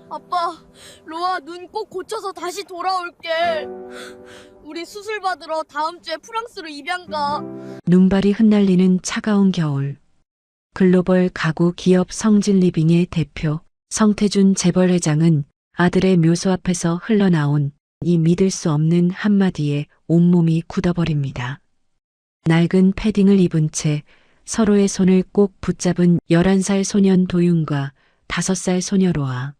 아빠, 로아 눈 꼭 고쳐서 다시 돌아올게. 우리 수술 받으러 다음 주에 프랑스로 입양 가. 눈발이 흩날리는 차가운 겨울. 글로벌 가구 기업 성진리빙의 대표 성태준 재벌 회장은 아들의 묘소 앞에서 흘러나온 이 믿을 수 없는 한마디에 온몸이 굳어버립니다. 낡은 패딩을 입은 채 서로의 손을 꼭 붙잡은 11살 소년 도윤과 5살 소녀 로아.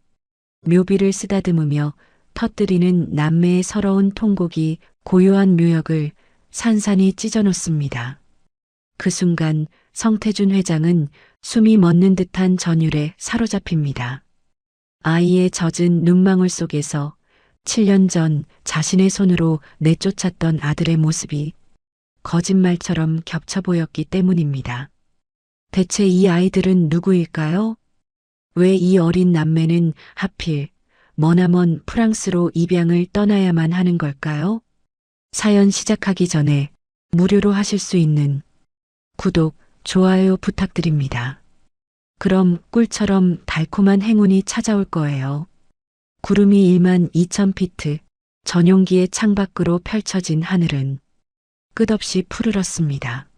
묘비를 쓰다듬으며 터뜨리는 남매의 서러운 통곡이 고요한 묘역을 산산이 찢어놓습니다. 그 순간 성태준 회장은 숨이 멎는 듯한 전율에 사로잡힙니다. 아이의 젖은 눈망울 속에서 7년 전 자신의 손으로 내쫓았던 아들의 모습이 거짓말처럼 겹쳐 보였기 때문입니다. 대체 이 아이들은 누구일까요? 왜 이 어린 남매는 하필 머나먼 프랑스로 입양을 떠나야만 하는 걸까요? 사연 시작하기 전에 무료로 하실 수 있는 구독, 좋아요 부탁드립니다. 그럼 꿀처럼 달콤한 행운이 찾아올 거예요. 구름이 1만 2천 피트, 전용기의 창밖으로 펼쳐진 하늘은 끝없이 푸르렀습니다.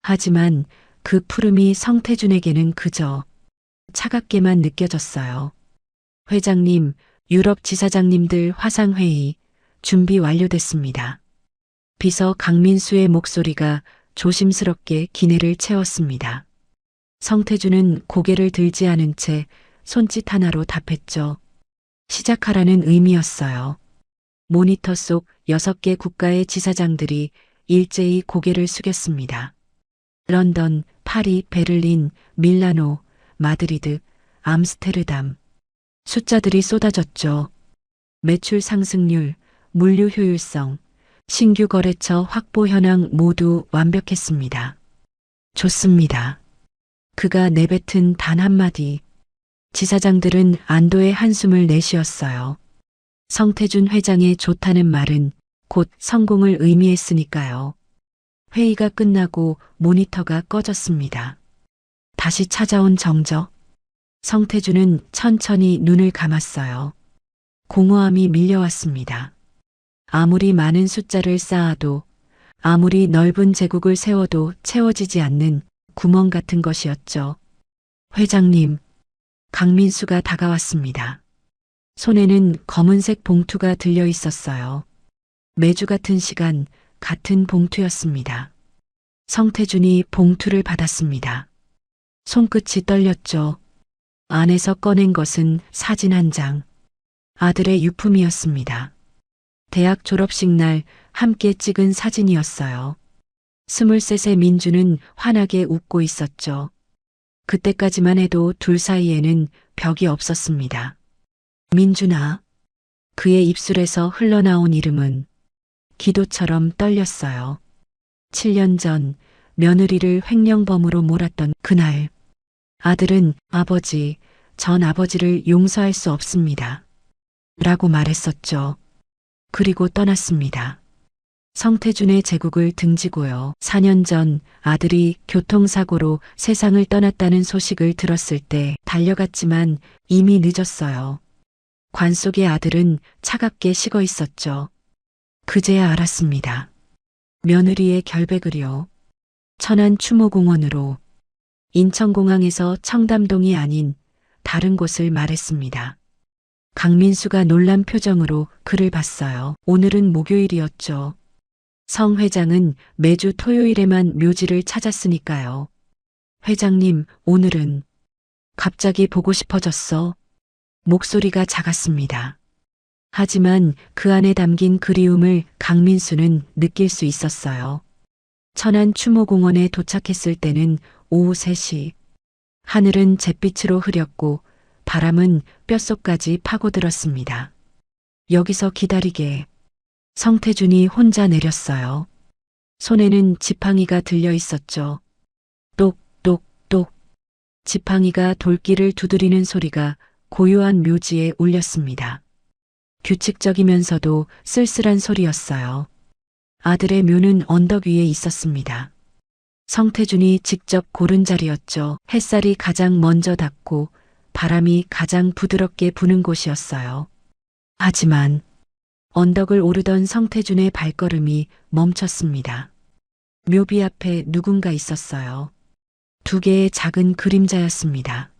하지만 그 푸름이 성태준에게는 그저 차갑게만 느껴졌어요. 회장님, 유럽 지사장님들 화상회의 준비 완료됐습니다. 비서 강민수의 목소리가 조심스럽게 기내를 채웠습니다. 성태준은 고개를 들지 않은 채 손짓 하나로 답했죠. 시작하라는 의미였어요. 모니터 속 6개 국가의 지사장들이 일제히 고개를 숙였습니다. 런던, 파리, 베를린, 밀라노, 마드리드, 암스테르담. 숫자들이 쏟아졌죠. 매출 상승률, 물류 효율성, 신규 거래처 확보 현황 모두 완벽했습니다. 좋습니다. 그가 내뱉은 단 한마디. 지사장들은 안도의 한숨을 내쉬었어요. 성태준 회장의 좋다는 말은 곧 성공을 의미했으니까요. 회의가 끝나고 모니터가 꺼졌습니다. 다시 찾아온 정적. 성태준은 천천히 눈을 감았어요. 공허함이 밀려왔습니다. 아무리 많은 숫자를 쌓아도, 아무리 넓은 제국을 세워도 채워지지 않는 구멍 같은 것이었죠. 회장님, 강민수가 다가왔습니다. 손에는 검은색 봉투가 들려 있었어요. 매주 같은 시간, 같은 봉투였습니다. 성태준이 봉투를 받았습니다. 손끝이 떨렸죠. 안에서 꺼낸 것은 사진 한 장. 아들의 유품이었습니다. 대학 졸업식 날 함께 찍은 사진이었어요. 23세 민주는 환하게 웃고 있었죠. 그때까지만 해도 둘 사이에는 벽이 없었습니다. 민준아. 그의 입술에서 흘러나온 이름은 기도처럼 떨렸어요. 7년 전 며느리를 횡령범으로 몰았던 그날. 아들은 아버지, 전 아버지를 용서할 수 없습니다. 라고 말했었죠. 그리고 떠났습니다. 성태준의 제국을 등지고요. 4년 전 아들이 교통사고로 세상을 떠났다는 소식을 들었을 때 달려갔지만 이미 늦었어요. 관 속의 아들은 차갑게 식어 있었죠. 그제야 알았습니다. 며느리의 결백을요. 천안 추모공원으로, 인천공항에서 청담동이 아닌 다른 곳을 말했습니다. 강민수가 놀란 표정으로 그를 봤어요. 오늘은 목요일이었죠. 성 회장은 매주 토요일에만 묘지를 찾았으니까요. 회장님, 오늘은 갑자기 보고 싶어졌어. 목소리가 작았습니다. 하지만 그 안에 담긴 그리움을 강민수는 느낄 수 있었어요. 천안 추모공원에 도착했을 때는 오후 3시. 하늘은 잿빛으로 흐렸고 바람은 뼛속까지 파고들었습니다. 여기서 기다리게. 성태준이 혼자 내렸어요. 손에는 지팡이가 들려 있었죠. 똑똑똑. 지팡이가 돌길을 두드리는 소리가 고요한 묘지에 울렸습니다. 규칙적이면서도 쓸쓸한 소리였어요. 아들의 묘는 언덕 위에 있었습니다. 성태준이 직접 고른 자리였죠. 햇살이 가장 먼저 닿고 바람이 가장 부드럽게 부는 곳이었어요. 하지만 언덕을 오르던 성태준의 발걸음이 멈췄습니다. 묘비 앞에 누군가 있었어요. 두 개의 작은 그림자였습니다.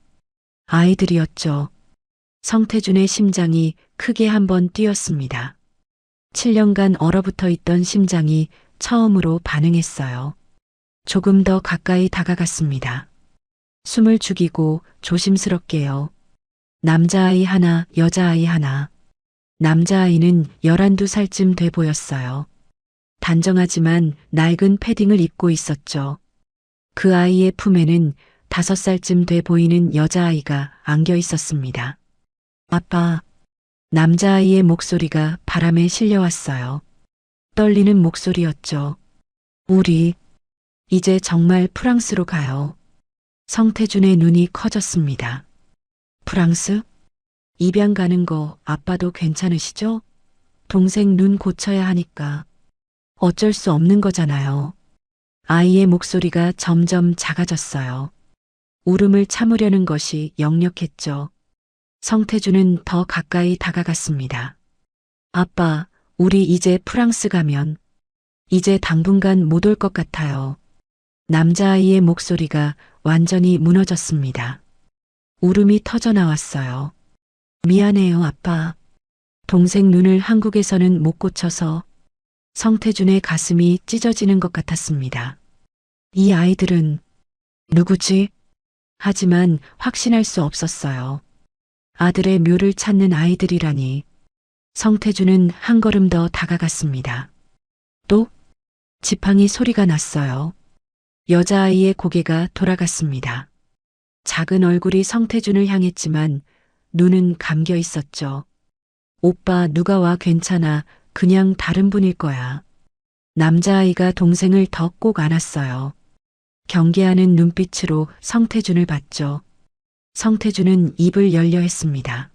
아이들이었죠. 성태준의 심장이 크게 한번 뛰었습니다. 7년간 얼어붙어 있던 심장이 처음으로 반응했어요. 조금 더 가까이 다가갔습니다. 숨을 죽이고 조심스럽게요. 남자아이 하나, 여자아이 하나. 남자아이는 12살쯤 돼 보였어요. 단정하지만 낡은 패딩을 입고 있었죠. 그 아이의 품에는 5살쯤 돼 보이는 여자아이가 안겨 있었습니다. 아빠, 남자아이의 목소리가 바람에 실려왔어요. 떨리는 목소리였죠. 우리, 이제 정말 프랑스로 가요. 성태준의 눈이 커졌습니다. 프랑스? 입양 가는 거 아빠도 괜찮으시죠? 동생 눈 고쳐야 하니까. 어쩔 수 없는 거잖아요. 아이의 목소리가 점점 작아졌어요. 울음을 참으려는 것이 역력했죠. 성태준은 더 가까이 다가갔습니다. 아빠, 우리 이제 프랑스 가면 이제 당분간 못 올 것 같아요. 남자아이의 목소리가 완전히 무너졌습니다. 울음이 터져 나왔어요. 미안해요, 아빠. 동생 눈을 한국에서는 못 고쳐서. 성태준의 가슴이 찢어지는 것 같았습니다. 이 아이들은 누구지? 하지만 확신할 수 없었어요. 아들의 묘를 찾는 아이들이라니. 성태준은 한 걸음 더 다가갔습니다. 또 지팡이 소리가 났어요. 여자아이의 고개가 돌아갔습니다. 작은 얼굴이 성태준을 향했지만 눈은 감겨 있었죠. 오빠 누가 와 괜찮아. 그냥 다른 분일 거야. 남자아이가 동생을 더 꼭 안았어요. 경계하는 눈빛으로 성태준을 봤죠. 성태준은 입을 열려 했습니다.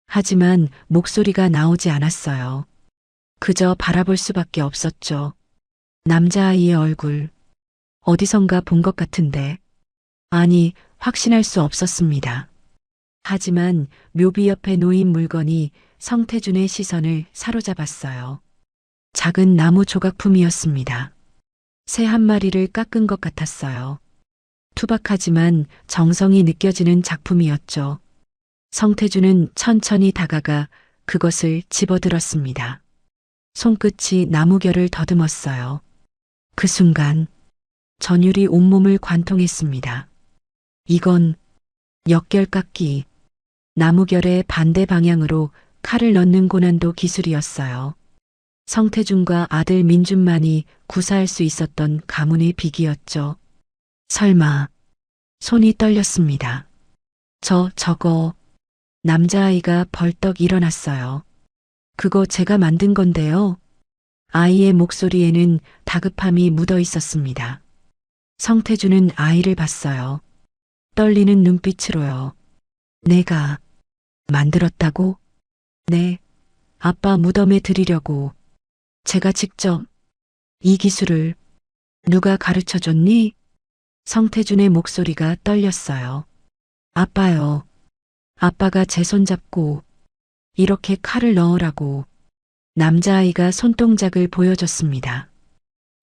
하지만 목소리가 나오지 않았어요. 그저 바라볼 수밖에 없었죠. 남자아이의 얼굴. 어디선가 본 것 같은데. 아니, 확신할 수 없었습니다. 하지만 묘비 옆에 놓인 물건이 성태준의 시선을 사로잡았어요. 작은 나무 조각품이었습니다. 새 한 마리를 깎은 것 같았어요. 투박하지만 정성이 느껴지는 작품이었죠. 성태준은 천천히 다가가 그것을 집어들었습니다. 손끝이 나무결을 더듬었어요. 그 순간 전율이 온몸을 관통했습니다. 이건 역결깎기. 나무결의 반대 방향으로 칼을 넣는 고난도 기술이었어요. 성태준과 아들 민준만이 구사할 수 있었던 가문의 비기였죠. 설마. 손이 떨렸습니다. 저거. 남자아이가 벌떡 일어났어요. 그거 제가 만든 건데요. 아이의 목소리에는 다급함이 묻어 있었습니다. 성태준은 아이를 봤어요. 떨리는 눈빛으로요. 내가 만들었다고? 네. 아빠 무덤에 드리려고. 제가 직접. 이 기술을 누가 가르쳐 줬니? 성태준의 목소리가 떨렸어요. 아빠요. 아빠가 제 손 잡고 이렇게 칼을 넣으라고. 남자아이가 손동작을 보여줬습니다.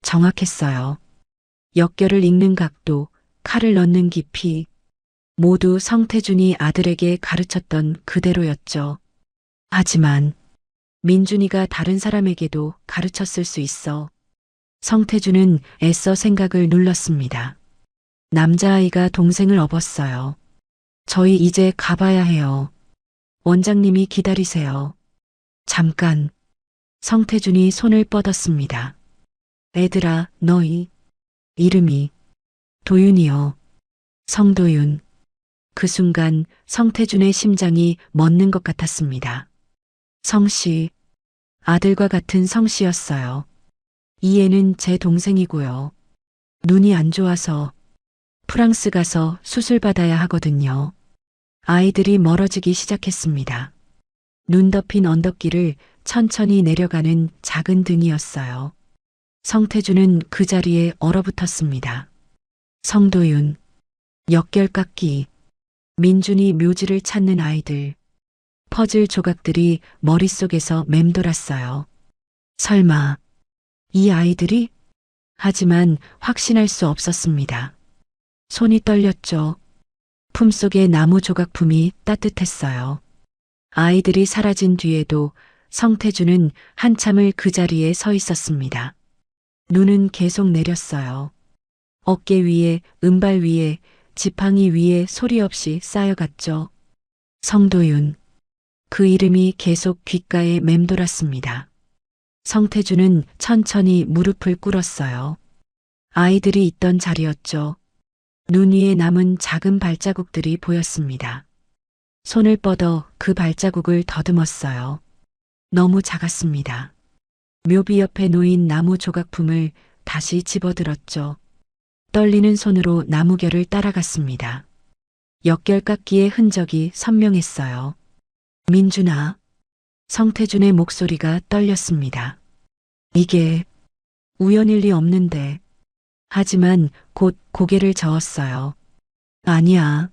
정확했어요. 역결을 읽는 각도, 칼을 넣는 깊이, 모두 성태준이 아들에게 가르쳤던 그대로였죠. 하지만 민준이가 다른 사람에게도 가르쳤을 수 있어. 성태준은 애써 생각을 눌렀습니다. 남자아이가 동생을 업었어요. 저희 이제 가봐야 해요. 원장님이 기다리세요. 잠깐. 성태준이 손을 뻗었습니다. 애들아, 너희 이름이 도윤이요. 성도윤. 그 순간 성태준의 심장이 멎는 것 같았습니다. 성씨, 아들과 같은 성씨였어요. 이 애는 제 동생이고요. 눈이 안 좋아서 프랑스 가서 수술 받아야 하거든요. 아이들이 멀어지기 시작했습니다. 눈 덮인 언덕길을 천천히 내려가는 작은 등이었어요. 성태준은 그 자리에 얼어붙었습니다. 성도윤, 역결깎기. 민준이 묘지를 찾는 아이들. 퍼즐 조각들이 머릿속에서 맴돌았어요. 설마 이 아이들이? 하지만 확신할 수 없었습니다. 손이 떨렸죠. 품속의 나무 조각품이 따뜻했어요. 아이들이 사라진 뒤에도 성태주는 한참을 그 자리에 서 있었습니다. 눈은 계속 내렸어요. 어깨 위에, 은발 위에, 지팡이 위에 소리 없이 쌓여갔죠. 성도윤. 그 이름이 계속 귓가에 맴돌았습니다. 성태주는 천천히 무릎을 꿇었어요. 아이들이 있던 자리였죠. 눈 위에 남은 작은 발자국들이 보였습니다. 손을 뻗어 그 발자국을 더듬었어요. 너무 작았습니다. 묘비 옆에 놓인 나무 조각품을 다시 집어들었죠. 떨리는 손으로 나무결을 따라갔습니다. 역결깎기의 흔적이 선명했어요. 민준아. 성태준의 목소리가 떨렸습니다. 이게 우연일 리 없는데. 하지만 곧 고개를 저었어요. 아니야.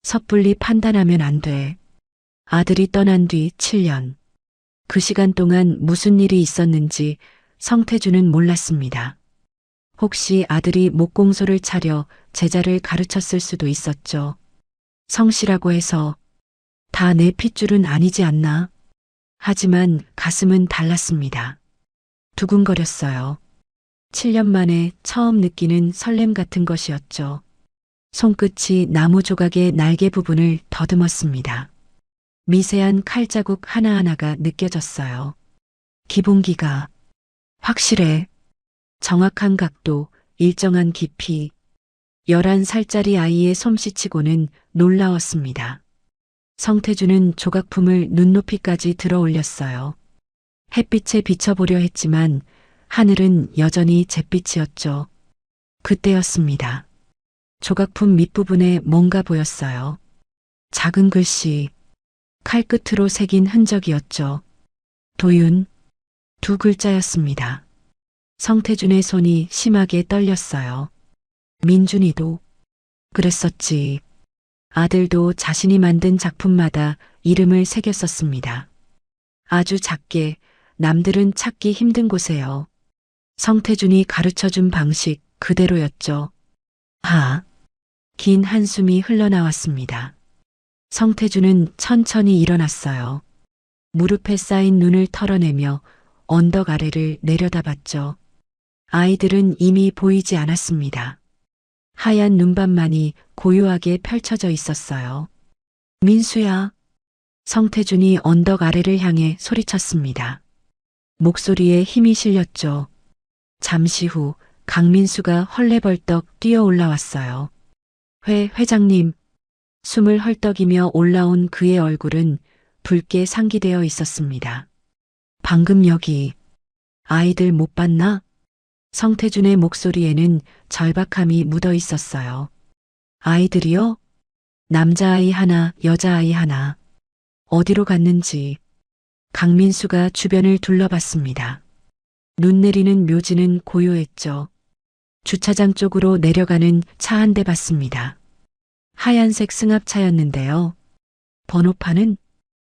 섣불리 판단하면 안 돼. 아들이 떠난 뒤 7년. 그 시간 동안 무슨 일이 있었는지 성태준은 몰랐습니다. 혹시 아들이 목공소를 차려 제자를 가르쳤을 수도 있었죠. 성씨라고 해서 다 내 핏줄은 아니지 않나? 하지만 가슴은 달랐습니다. 두근거렸어요. 7년 만에 처음 느끼는 설렘 같은 것이었죠. 손끝이 나무 조각의 날개 부분을 더듬었습니다. 미세한 칼자국 하나하나가 느껴졌어요. 기본기가 확실해. 정확한 각도, 일정한 깊이. 11살짜리 아이의 솜씨치고는 놀라웠습니다. 성태주는 조각품을 눈높이까지 들어 올렸어요. 햇빛에 비춰보려 했지만 하늘은 여전히 잿빛이었죠. 그때였습니다. 조각품 밑부분에 뭔가 보였어요. 작은 글씨, 칼끝으로 새긴 흔적이었죠. 도윤, 두 글자였습니다. 성태준의 손이 심하게 떨렸어요. 민준이도 그랬었지. 아들도 자신이 만든 작품마다 이름을 새겼었습니다. 아주 작게, 남들은 찾기 힘든 곳에요. 성태준이 가르쳐준 방식 그대로였죠. 긴 한숨이 흘러나왔습니다. 성태준은 천천히 일어났어요. 무릎에 쌓인 눈을 털어내며 언덕 아래를 내려다봤죠. 아이들은 이미 보이지 않았습니다. 하얀 눈밭만이 고요하게 펼쳐져 있었어요. 민수야. 성태준이 언덕 아래를 향해 소리쳤습니다. 목소리에 힘이 실렸죠. 잠시 후 강민수가 헐레벌떡 뛰어 올라왔어요. 회장님. 숨을 헐떡이며 올라온 그의 얼굴은 붉게 상기되어 있었습니다. 방금 여기 아이들 못 봤나? 성태준의 목소리에는 절박함이 묻어 있었어요. 아이들이요? 남자아이 하나, 여자아이 하나. 어디로 갔는지. 강민수가 주변을 둘러봤습니다. 눈 내리는 묘지는 고요했죠. 주차장 쪽으로 내려가는 차 한 대 봤습니다. 하얀색 승합차였는데요. 번호판은?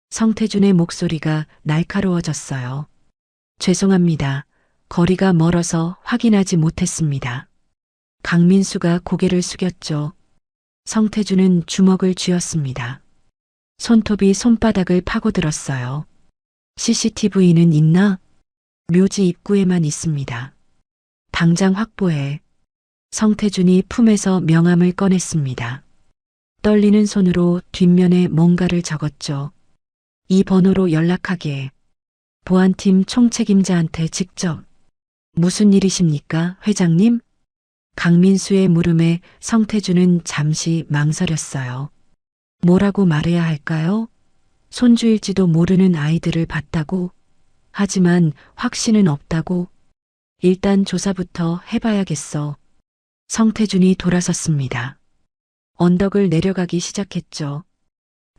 성태준의 목소리가 날카로워졌어요. 죄송합니다. 거리가 멀어서 확인하지 못했습니다. 강민수가 고개를 숙였죠. 성태준은 주먹을 쥐었습니다. 손톱이 손바닥을 파고들었어요. CCTV는 있나? 묘지 입구에만 있습니다. 당장 확보해. 성태준이 품에서 명함을 꺼냈습니다. 떨리는 손으로 뒷면에 뭔가를 적었죠. 이 번호로 연락하게. 보안팀 총책임자한테 직접. 무슨 일이십니까, 회장님? 강민수의 물음에 성태준은 잠시 망설였어요. 뭐라고 말해야 할까요? 손주일지도 모르는 아이들을 봤다고? 하지만 확신은 없다고? 일단 조사부터 해봐야겠어. 성태준이 돌아섰습니다. 언덕을 내려가기 시작했죠.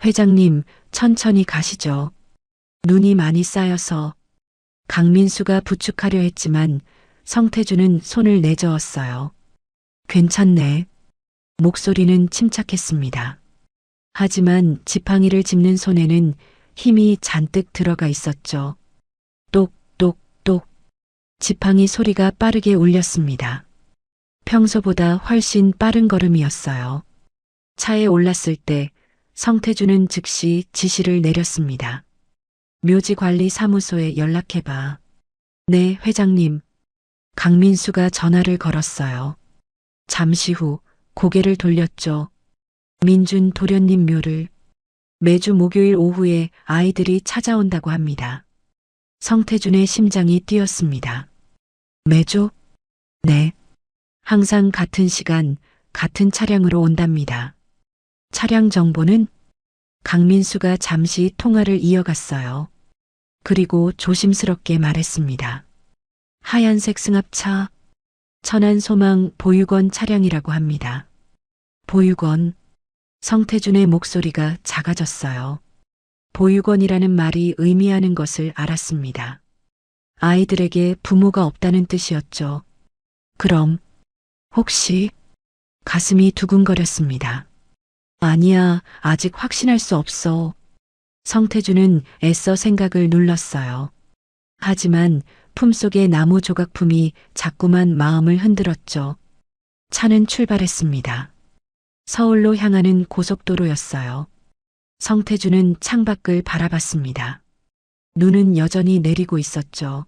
회장님, 천천히 가시죠. 눈이 많이 쌓여서. 강민수가 부축하려 했지만 성태준은 손을 내저었어요. 괜찮네. 목소리는 침착했습니다. 하지만 지팡이를 짚는 손에는 힘이 잔뜩 들어가 있었죠. 똑똑똑. 지팡이 소리가 빠르게 울렸습니다. 평소보다 훨씬 빠른 걸음이었어요. 차에 올랐을 때 성태주는 즉시 지시를 내렸습니다. 묘지관리사무소에 연락해봐. 네, 회장님. 강민수가 전화를 걸었어요. 잠시 후 고개를 돌렸죠. 민준 도련님 묘를 매주 목요일 오후에 아이들이 찾아온다고 합니다. 성태준의 심장이 뛰었습니다. 매주? 네. 항상 같은 시간, 같은 차량으로 온답니다. 차량 정보는? 강민수가 잠시 통화를 이어갔어요. 그리고 조심스럽게 말했습니다. 하얀색 승합차, 천안소망 보육원 차량이라고 합니다. 보육원. 성태준의 목소리가 작아졌어요. 보육원이라는 말이 의미하는 것을 알았습니다. 아이들에게 부모가 없다는 뜻이었죠. 그럼 혹시 가슴이 두근거렸습니다. 아니야, 아직 확신할 수 없어. 성태준은 애써 생각을 눌렀어요. 하지만 품속의 나무 조각품이 자꾸만 마음을 흔들었죠. 차는 출발했습니다. 서울로 향하는 고속도로였어요. 성태준은 창밖을 바라봤습니다. 눈은 여전히 내리고 있었죠.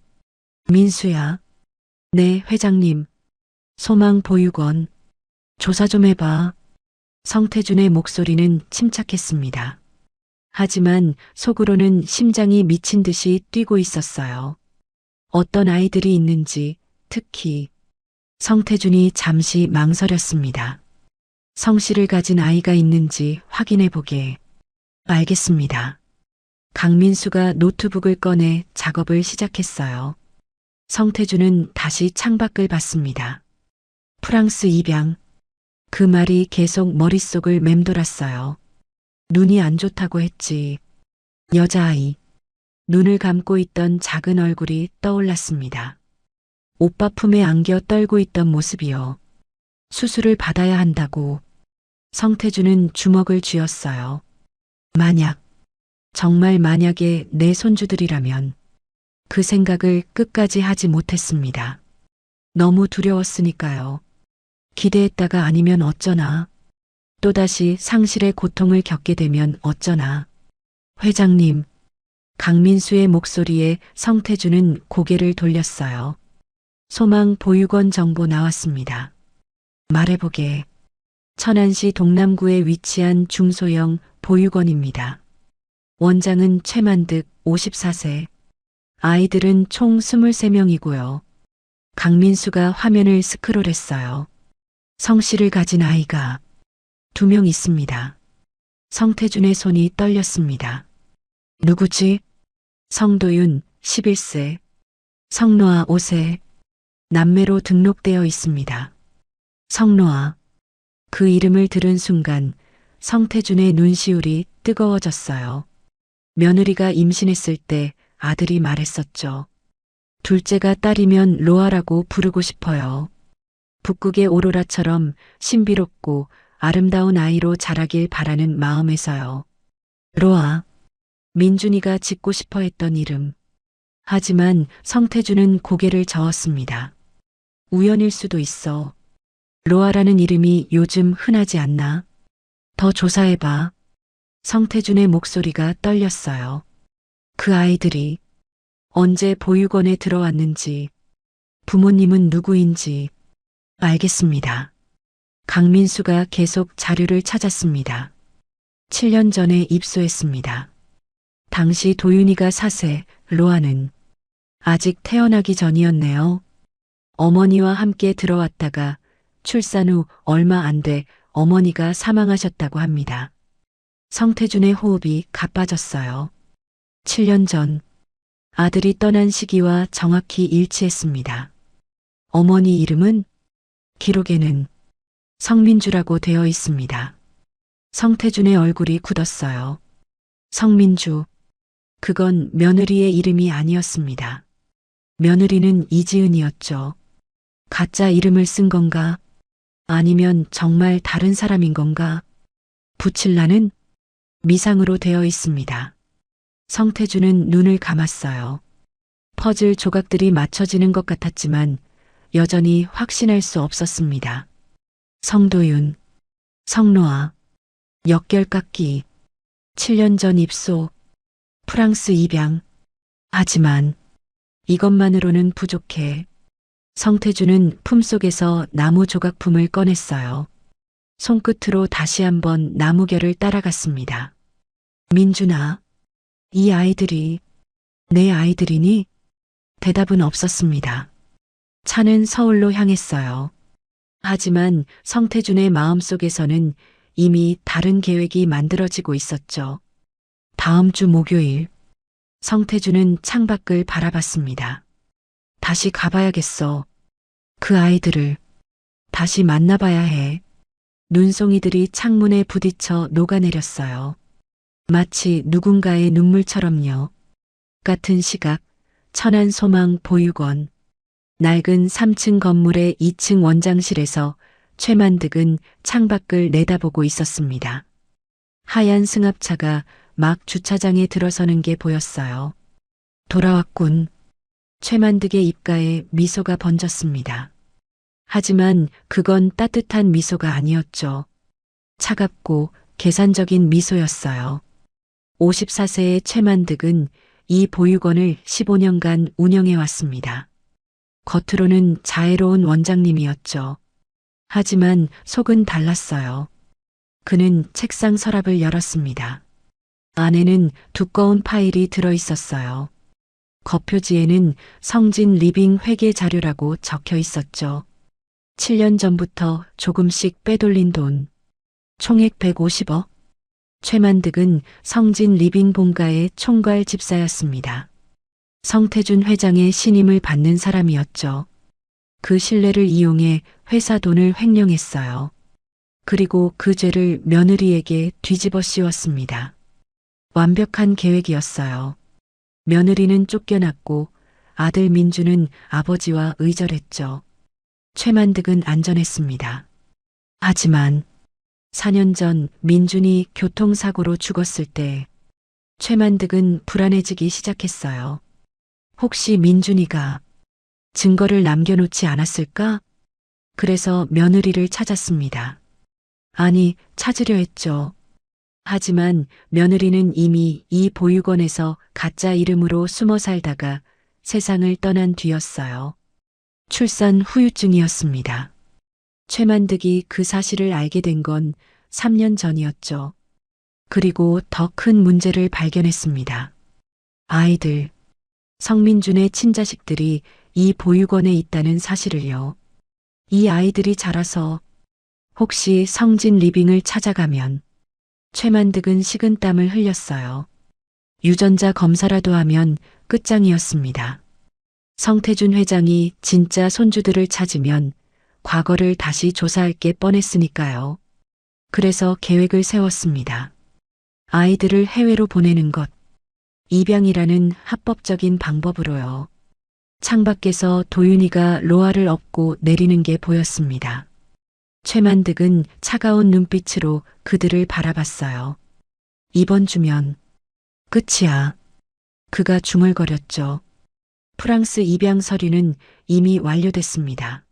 민수야. 네, 회장님. 소망보육원. 조사 좀 해봐. 성태준의 목소리는 침착했습니다. 하지만 속으로는 심장이 미친 듯이 뛰고 있었어요. 어떤 아이들이 있는지, 특히 성태준이 잠시 망설였습니다. 성씨를 가진 아이가 있는지 확인해 보게. 알겠습니다. 강민수가 노트북을 꺼내 작업을 시작했어요. 성태준은 다시 창밖을 봤습니다. 프랑스 입양. 그 말이 계속 머릿속을 맴돌았어요. 눈이 안 좋다고 했지. 여자아이. 눈을 감고 있던 작은 얼굴이 떠올랐습니다. 오빠 품에 안겨 떨고 있던 모습이요. 수술을 받아야 한다고. 성태준은 주먹을 쥐었어요. 만약, 정말 만약에 내 손주들이라면 그 생각을 끝까지 하지 못했습니다. 너무 두려웠으니까요. 기대했다가 아니면 어쩌나. 또다시 상실의 고통을 겪게 되면 어쩌나. 회장님. 강민수의 목소리에 성태준은 고개를 돌렸어요. 소망 보육원 정보 나왔습니다. 말해보게. 천안시 동남구에 위치한 중소형 보육원입니다. 원장은 최만득 54세. 아이들은 총 23명이고요. 강민수가 화면을 스크롤했어요. 성씨를 가진 아이가 2명 있습니다. 성태준의 손이 떨렸습니다. 누구지? 성도윤 11세. 성노아 5세. 남매로 등록되어 있습니다. 성노아. 그 이름을 들은 순간 성태준의 눈시울이 뜨거워졌어요. 며느리가 임신했을 때 아들이 말했었죠. 둘째가 딸이면 로아라고 부르고 싶어요. 북극의 오로라처럼 신비롭고 아름다운 아이로 자라길 바라는 마음에서요. 로아. 민준이가 짓고 싶어 했던 이름. 하지만 성태준은 고개를 저었습니다. 우연일 수도 있어. 로아라는 이름이 요즘 흔하지 않나? 더 조사해봐. 성태준의 목소리가 떨렸어요. 그 아이들이 언제 보육원에 들어왔는지, 부모님은 누구인지. 알겠습니다. 강민수가 계속 자료를 찾았습니다. 7년 전에 입소했습니다. 당시 도윤이가 4세, 로아는 아직 태어나기 전이었네요. 어머니와 함께 들어왔다가 출산 후 얼마 안 돼 어머니가 사망하셨다고 합니다. 성태준의 호흡이 가빠졌어요. 7년 전 아들이 떠난 시기와 정확히 일치했습니다. 어머니 이름은 기록에는 성민주라고 되어 있습니다. 성태준의 얼굴이 굳었어요. 성민주. 그건 며느리의 이름이 아니었습니다. 며느리는 이지은이었죠. 가짜 이름을 쓴 건가? 아니면 정말 다른 사람인 건가? 붙일라는 미상으로 되어 있습니다. 성태주는 눈을 감았어요. 퍼즐 조각들이 맞춰지는 것 같았지만 여전히 확신할 수 없었습니다. 성도윤, 성노아, 역결깎기, 7년 전 입소, 프랑스 입양. 하지만 이것만으로는 부족해. 성태주는 품속에서 나무 조각품을 꺼냈어요. 손끝으로 다시 한번 나무결을 따라갔습니다. 민준아, 이 아이들이 내 아이들이니? 대답은 없었습니다. 차는 서울로 향했어요. 하지만 성태준의 마음속에서는 이미 다른 계획이 만들어지고 있었죠. 다음 주 목요일, 성태준은 창밖을 바라봤습니다. 다시 가봐야겠어. 그 아이들을 다시 만나봐야 해. 눈송이들이 창문에 부딪혀 녹아내렸어요. 마치 누군가의 눈물처럼요. 같은 시각, 천안소망 보육원. 낡은 3층 건물의 2층 원장실에서 최만득은 창밖을 내다보고 있었습니다. 하얀 승합차가 막 주차장에 들어서는 게 보였어요. 돌아왔군. 최만득의 입가에 미소가 번졌습니다. 하지만 그건 따뜻한 미소가 아니었죠. 차갑고 계산적인 미소였어요. 54세의 최만득은 이 보육원을 15년간 운영해 왔습니다. 겉으로는 자애로운 원장님이었죠. 하지만 속은 달랐어요. 그는 책상 서랍을 열었습니다. 안에는 두꺼운 파일이 들어 있었어요. 겉표지에는 성진 리빙 회계 자료라고 적혀 있었죠. 7년 전부터 조금씩 빼돌린 돈. 총액 150억. 최만득은 성진 리빙 본가의 총괄 집사였습니다. 성태준 회장의 신임을 받는 사람이었죠. 그 신뢰를 이용해 회사 돈을 횡령했어요. 그리고 그 죄를 며느리에게 뒤집어 씌웠습니다. 완벽한 계획이었어요. 며느리는 쫓겨났고 아들 민주는 아버지와 의절했죠. 최만득은 안전했습니다. 하지만 4년 전 민준이 교통사고로 죽었을 때 최만득은 불안해지기 시작했어요. 혹시 민준이가 증거를 남겨놓지 않았을까? 그래서 며느리를 찾았습니다. 아니, 찾으려 했죠. 하지만 며느리는 이미 이 보육원에서 가짜 이름으로 숨어 살다가 세상을 떠난 뒤였어요. 출산 후유증이었습니다. 최만득이 그 사실을 알게 된 건 3년 전이었죠. 그리고 더 큰 문제를 발견했습니다. 아이들, 성민준의 친자식들이 이 보육원에 있다는 사실을요. 이 아이들이 자라서 혹시 성진 리빙을 찾아가면 최만득은 식은땀을 흘렸어요. 유전자 검사라도 하면 끝장이었습니다. 성태준 회장이 진짜 손주들을 찾으면 과거를 다시 조사할 게 뻔했으니까요. 그래서 계획을 세웠습니다. 아이들을 해외로 보내는 것. 입양이라는 합법적인 방법으로요. 창밖에서 도윤이가 로아를 업고 내리는 게 보였습니다. 최만득은 차가운 눈빛으로 그들을 바라봤어요. 이번 주면 끝이야. 그가 중얼거렸죠. 프랑스 입양 서류는 이미 완료됐습니다.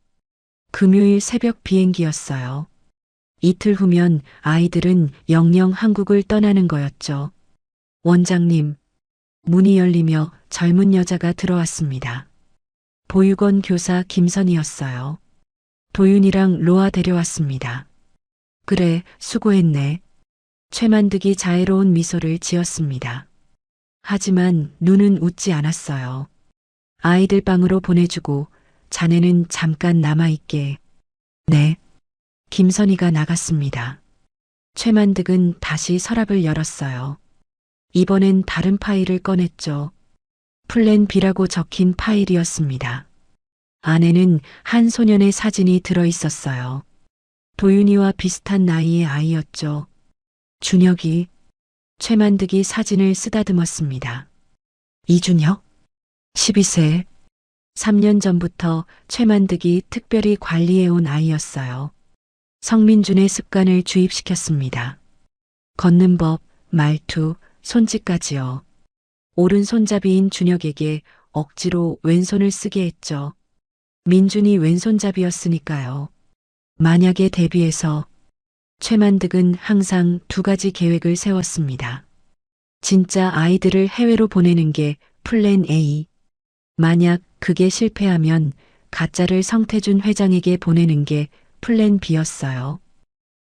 금요일 새벽 비행기였어요. 이틀 후면 아이들은 영영 한국을 떠나는 거였죠. 원장님, 문이 열리며 젊은 여자가 들어왔습니다. 보육원 교사 김선이었어요. 도윤이랑 로아 데려왔습니다. 그래, 수고했네. 최만득이 자애로운 미소를 지었습니다. 하지만 눈은 웃지 않았어요. 아이들 방으로 보내주고 자네는 잠깐 남아있게. 네. 김선희가 나갔습니다. 최만득은 다시 서랍을 열었어요. 이번엔 다른 파일을 꺼냈죠. 플랜 B라고 적힌 파일이었습니다. 안에는 한 소년의 사진이 들어 있었어요. 도윤이와 비슷한 나이의 아이였죠. 준혁이. 최만득이 사진을 쓰다듬었습니다. 이준혁? 12세. 3년 전부터 최만득이 특별히 관리해온 아이였어요. 성민준의 습관을 주입시켰습니다. 걷는 법, 말투, 손짓까지요. 오른손잡이인 준혁에게 억지로 왼손을 쓰게 했죠. 민준이 왼손잡이였으니까요. 만약에 대비해서 최만득은 항상 두 가지 계획을 세웠습니다. 진짜 아이들을 해외로 보내는 게 플랜 A. 만약 그게 실패하면 가짜를 성태준 회장에게 보내는 게 플랜 B였어요.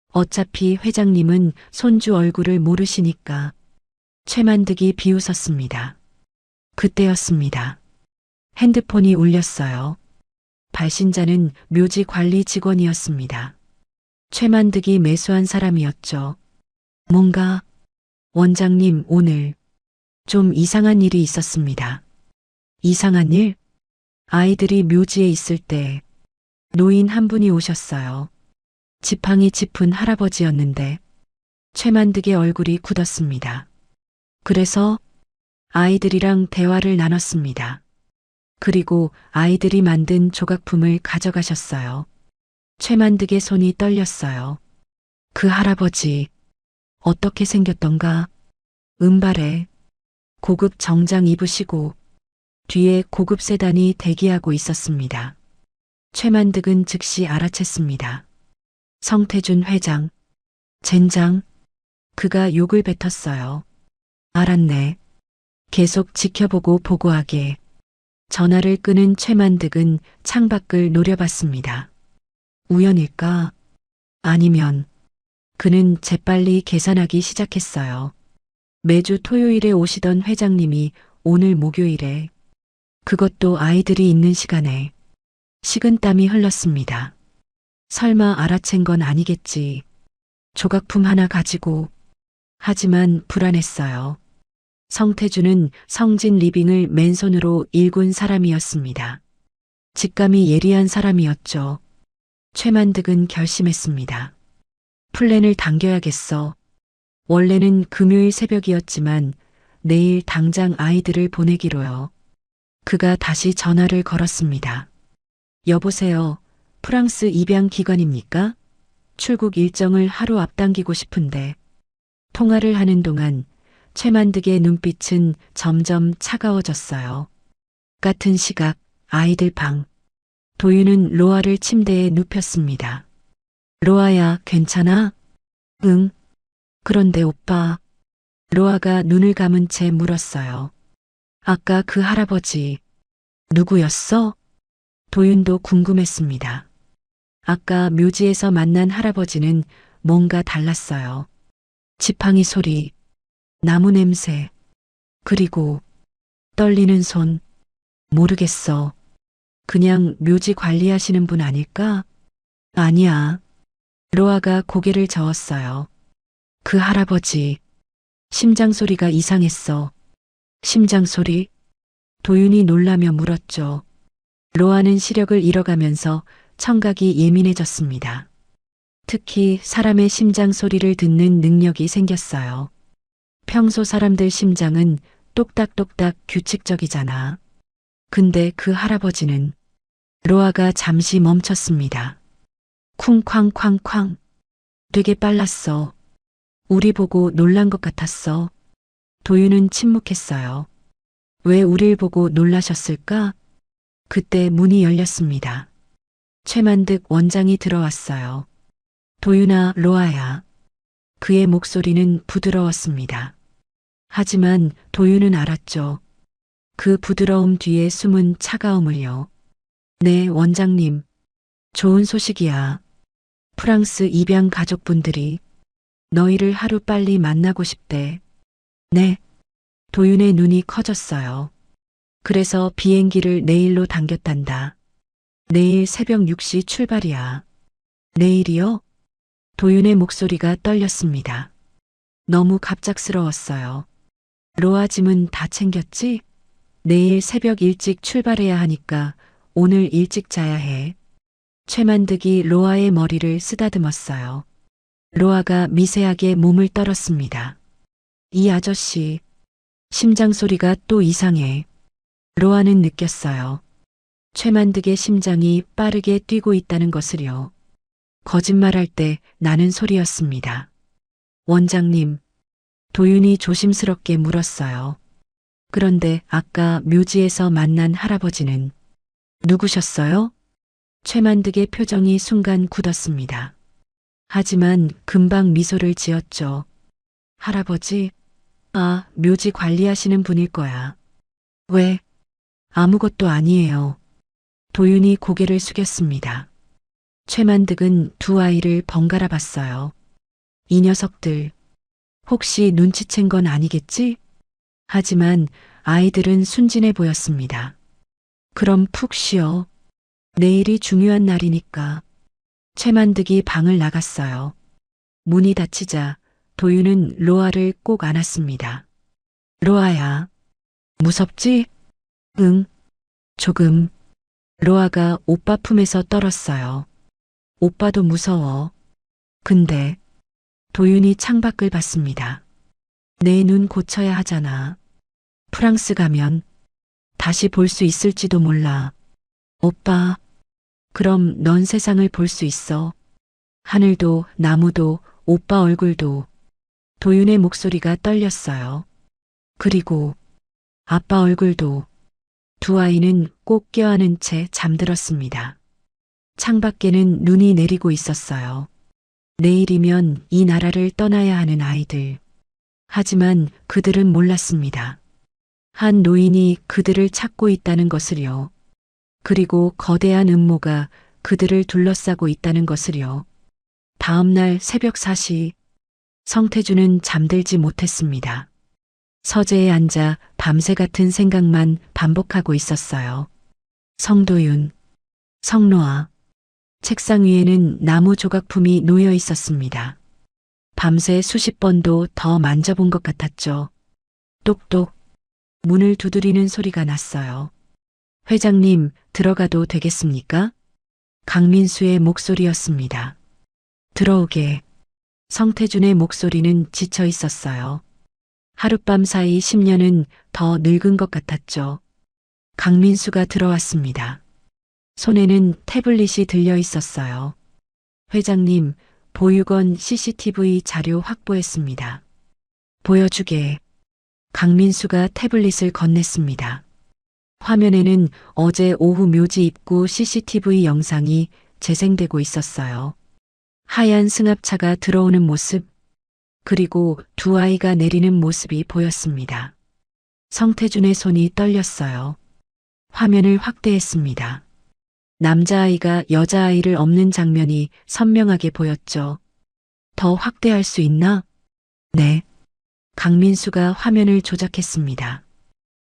어차피 회장님은 손주 얼굴을 모르시니까. 최만득이 비웃었습니다. 그때였습니다. 핸드폰이 울렸어요. 발신자는 묘지 관리 직원이었습니다. 최만득이 매수한 사람이었죠. 뭔가 원장님 오늘 좀 이상한 일이 있었습니다. 이상한 일? 아이들이 묘지에 있을 때 노인 한 분이 오셨어요. 지팡이 짚은 할아버지였는데 최만득의 얼굴이 굳었습니다. 그래서 아이들이랑 대화를 나눴습니다. 그리고 아이들이 만든 조각품을 가져가셨어요. 최만득의 손이 떨렸어요. 그 할아버지 어떻게 생겼던가? 은발에 고급 정장 입으시고 뒤에 고급 세단이 대기하고 있었습니다. 최만득은 즉시 알아챘습니다. 성태준 회장, 젠장, 그가 욕을 뱉었어요. 알았네. 계속 지켜보고 보고하게. 전화를 끄는 최만득은 창밖을 노려봤습니다. 우연일까? 아니면 그는 재빨리 계산하기 시작했어요. 매주 토요일에 오시던 회장님이 오늘 목요일에, 그것도 아이들이 있는 시간에. 식은땀이 흘렀습니다. 설마 알아챈 건 아니겠지. 조각품 하나 가지고. 하지만 불안했어요. 성태준은 성진 리빙을 맨손으로 일군 사람이었습니다. 직감이 예리한 사람이었죠. 최만득은 결심했습니다. 플랜을 당겨야겠어. 원래는 금요일 새벽이었지만 내일 당장 아이들을 보내기로요. 그가 다시 전화를 걸었습니다. 여보세요. 프랑스 입양 기관입니까? 출국 일정을 하루 앞당기고 싶은데. 통화를 하는 동안 최만득의 눈빛은 점점 차가워졌어요. 같은 시각 아이들 방. 도윤은 로아를 침대에 눕혔습니다. 로아야, 괜찮아? 응. 그런데 오빠. 로아가 눈을 감은 채 물었어요. 아까 그 할아버지 누구였어? 도윤도 궁금했습니다. 아까 묘지에서 만난 할아버지는 뭔가 달랐어요. 지팡이 소리, 나무 냄새, 그리고 떨리는 손. 모르겠어. 그냥 묘지 관리하시는 분 아닐까? 아니야. 로아가 고개를 저었어요. 그 할아버지, 심장 소리가 이상했어. 심장 소리? 도윤이 놀라며 물었죠. 로아는 시력을 잃어가면서 청각이 예민해졌습니다. 특히 사람의 심장 소리를 듣는 능력이 생겼어요. 평소 사람들 심장은 똑딱똑딱 규칙적이잖아. 근데 그 할아버지는. 로아가 잠시 멈췄습니다. 쿵쾅쾅쾅. 되게 빨랐어. 우리 보고 놀란 것 같았어. 도윤은 침묵했어요. 왜 우릴 보고 놀라셨을까? 그때 문이 열렸습니다. 최만득 원장이 들어왔어요. 도윤아, 로아야. 그의 목소리는 부드러웠습니다. 하지만 도윤은 알았죠. 그 부드러움 뒤에 숨은 차가움을요. 네, 원장님. 좋은 소식이야. 프랑스 입양 가족분들이 너희를 하루 빨리 만나고 싶대. 네. 도윤의 눈이 커졌어요. 그래서 비행기를 내일로 당겼단다. 내일 새벽 6시 출발이야. 내일이요? 도윤의 목소리가 떨렸습니다. 너무 갑작스러웠어요. 로아 짐은 다 챙겼지? 내일 새벽 일찍 출발해야 하니까 오늘 일찍 자야 해. 최만득이 로아의 머리를 쓰다듬었어요. 로아가 미세하게 몸을 떨었습니다. 이 아저씨, 심장 소리가 또 이상해. 로아는 느꼈어요. 최만득의 심장이 빠르게 뛰고 있다는 것을요. 거짓말할 때 나는 소리였습니다. 원장님, 도윤이 조심스럽게 물었어요. 그런데 아까 묘지에서 만난 할아버지는 누구셨어요? 최만득의 표정이 순간 굳었습니다. 하지만 금방 미소를 지었죠. 할아버지? 아, 묘지 관리하시는 분일 거야. 왜? 아무것도 아니에요. 도윤이 고개를 숙였습니다. 최만득은 두 아이를 번갈아 봤어요. 이 녀석들, 혹시 눈치챈 건 아니겠지? 하지만 아이들은 순진해 보였습니다. 그럼 푹 쉬어. 내일이 중요한 날이니까. 최만득이 방을 나갔어요. 문이 닫히자 도윤은 로아를 꼭 안았습니다. 로아야, 무섭지? 응, 조금. 로아가 오빠 품에서 떨었어요. 오빠도 무서워. 근데 도윤이 창밖을 봤습니다. 내 눈 고쳐야 하잖아. 프랑스 가면 다시 볼 수 있을지도 몰라. 오빠, 그럼 넌 세상을 볼 수 있어. 하늘도 나무도 오빠 얼굴도. 도윤의 목소리가 떨렸어요. 그리고 아빠 얼굴도. 두 아이는 꼭 껴안은 채 잠들었습니다. 창밖에는 눈이 내리고 있었어요. 내일이면 이 나라를 떠나야 하는 아이들. 하지만 그들은 몰랐습니다. 한 노인이 그들을 찾고 있다는 것을요. 그리고 거대한 음모가 그들을 둘러싸고 있다는 것을요. 다음 날 새벽 4시, 성태주는 잠들지 못했습니다. 서재에 앉아 밤새 같은 생각만 반복하고 있었어요. 성도윤, 성로아. 책상 위에는 나무 조각품이 놓여 있었습니다. 밤새 수십 번도 더 만져본 것 같았죠. 똑똑. 문을 두드리는 소리가 났어요. 회장님, 들어가도 되겠습니까? 강민수의 목소리였습니다. 들어오게. 성태준의 목소리는 지쳐 있었어요. 하룻밤 사이 10년은 더 늙은 것 같았죠. 강민수가 들어왔습니다. 손에는 태블릿이 들려 있었어요. 회장님, 보육원 CCTV 자료 확보했습니다. 보여주게. 강민수가 태블릿을 건넸습니다. 화면에는 어제 오후 묘지 입구 CCTV 영상이 재생되고 있었어요. 하얀 승합차가 들어오는 모습, 그리고 두 아이가 내리는 모습이 보였습니다. 성태준의 손이 떨렸어요. 화면을 확대했습니다. 남자아이가 여자아이를 엎는 장면이 선명하게 보였죠. 더 확대할 수 있나? 네. 강민수가 화면을 조작했습니다.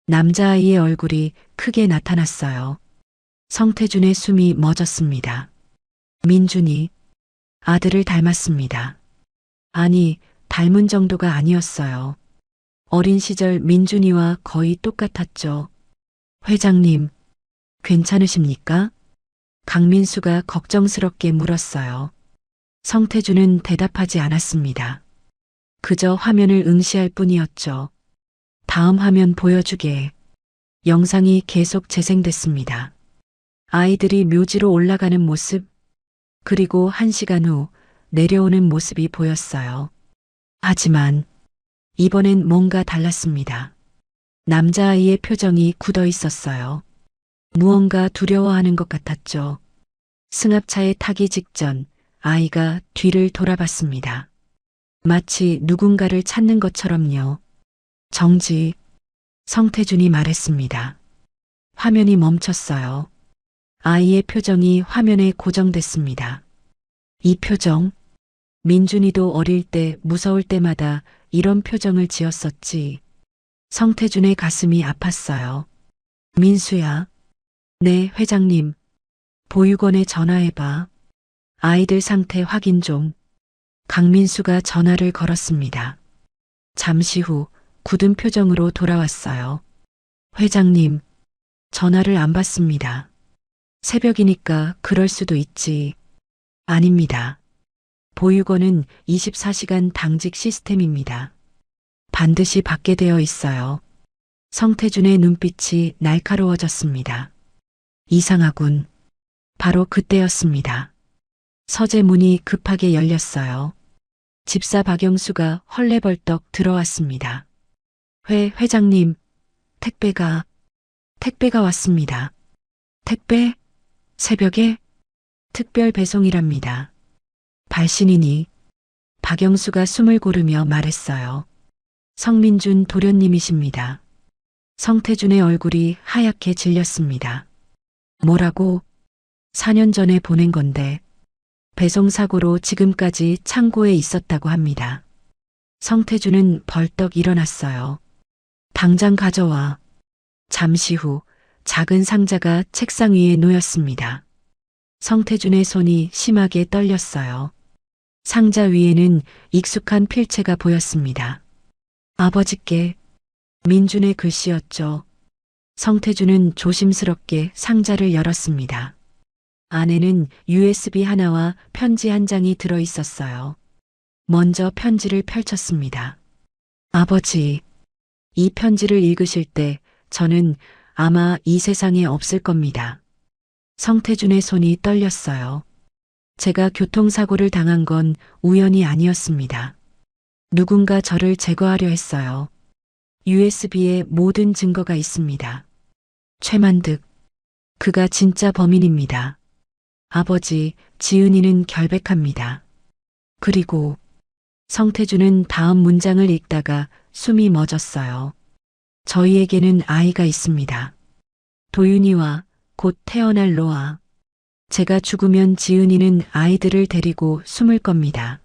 남자아이의 얼굴이 크게 나타났어요. 성태준의 숨이 멎었습니다. 민준이 아들을 닮았습니다. 아니, 닮은 정도가 아니었어요. 어린 시절 민준이와 거의 똑같았죠. 회장님, 괜찮으십니까? 강민수가 걱정스럽게 물었어요. 성태준은 대답하지 않았습니다. 그저 화면을 응시할 뿐이었죠. 다음 화면 보여주게. 영상이 계속 재생됐습니다. 아이들이 묘지로 올라가는 모습, 그리고 1시간 후 내려오는 모습이 보였어요. 하지만 이번엔 뭔가 달랐습니다. 남자아이의 표정이 굳어 있었어요. 무언가 두려워하는 것 같았죠. 승합차에 타기 직전 아이가 뒤를 돌아봤습니다. 마치 누군가를 찾는 것처럼요. 정지. 성태준이 말했습니다. 화면이 멈췄어요. 아이의 표정이 화면에 고정됐습니다. 이 표정. 민준이도 어릴 때 무서울 때마다 이런 표정을 지었었지. 성태준의 가슴이 아팠어요. 민수야. 네, 회장님. 보육원에 전화해봐. 아이들 상태 확인 좀. 강민수가 전화를 걸었습니다. 잠시 후 굳은 표정으로 돌아왔어요. 회장님, 전화를 안 받습니다. 새벽이니까 그럴 수도 있지. 아닙니다. 보육원은 24시간 당직 시스템입니다. 반드시 받게 되어 있어요. 성태준의 눈빛이 날카로워졌습니다. 이상하군. 바로 그때였습니다. 서재 문이 급하게 열렸어요. 집사 박영수가 헐레벌떡 들어왔습니다. 회장님, 택배가 왔습니다. 택배? 새벽에? 특별 배송이랍니다. 발신이니? 박영수가 숨을 고르며 말했어요. 성민준 도련님이십니다. 성태준의 얼굴이 하얗게 질렸습니다. 뭐라고? 4년 전에 보낸 건데 배송사고로 지금까지 창고에 있었다고 합니다. 성태준은 벌떡 일어났어요. 당장 가져와. 잠시 후 작은 상자가 책상 위에 놓였습니다. 성태준의 손이 심하게 떨렸어요. 상자 위에는 익숙한 필체가 보였습니다. 아버지께. 민준의 글씨였죠. 성태준은 조심스럽게 상자를 열었습니다. 안에는 USB 하나와 편지 한 장이 들어 있었어요. 먼저 편지를 펼쳤습니다. 아버지, 이 편지를 읽으실 때 저는 아마 이 세상에 없을 겁니다. 성태준의 손이 떨렸어요. 제가 교통사고를 당한 건 우연이 아니었습니다. 누군가 저를 제거하려 했어요. USB에 모든 증거가 있습니다. 최만득, 그가 진짜 범인입니다. 아버지, 지은이는 결백합니다. 그리고 성태준은 다음 문장을 읽다가 숨이 멎었어요. 저희에게는 아이가 있습니다. 도윤이와 곧 태어날 로아. 제가 죽으면 지은이는 아이들을 데리고 숨을 겁니다.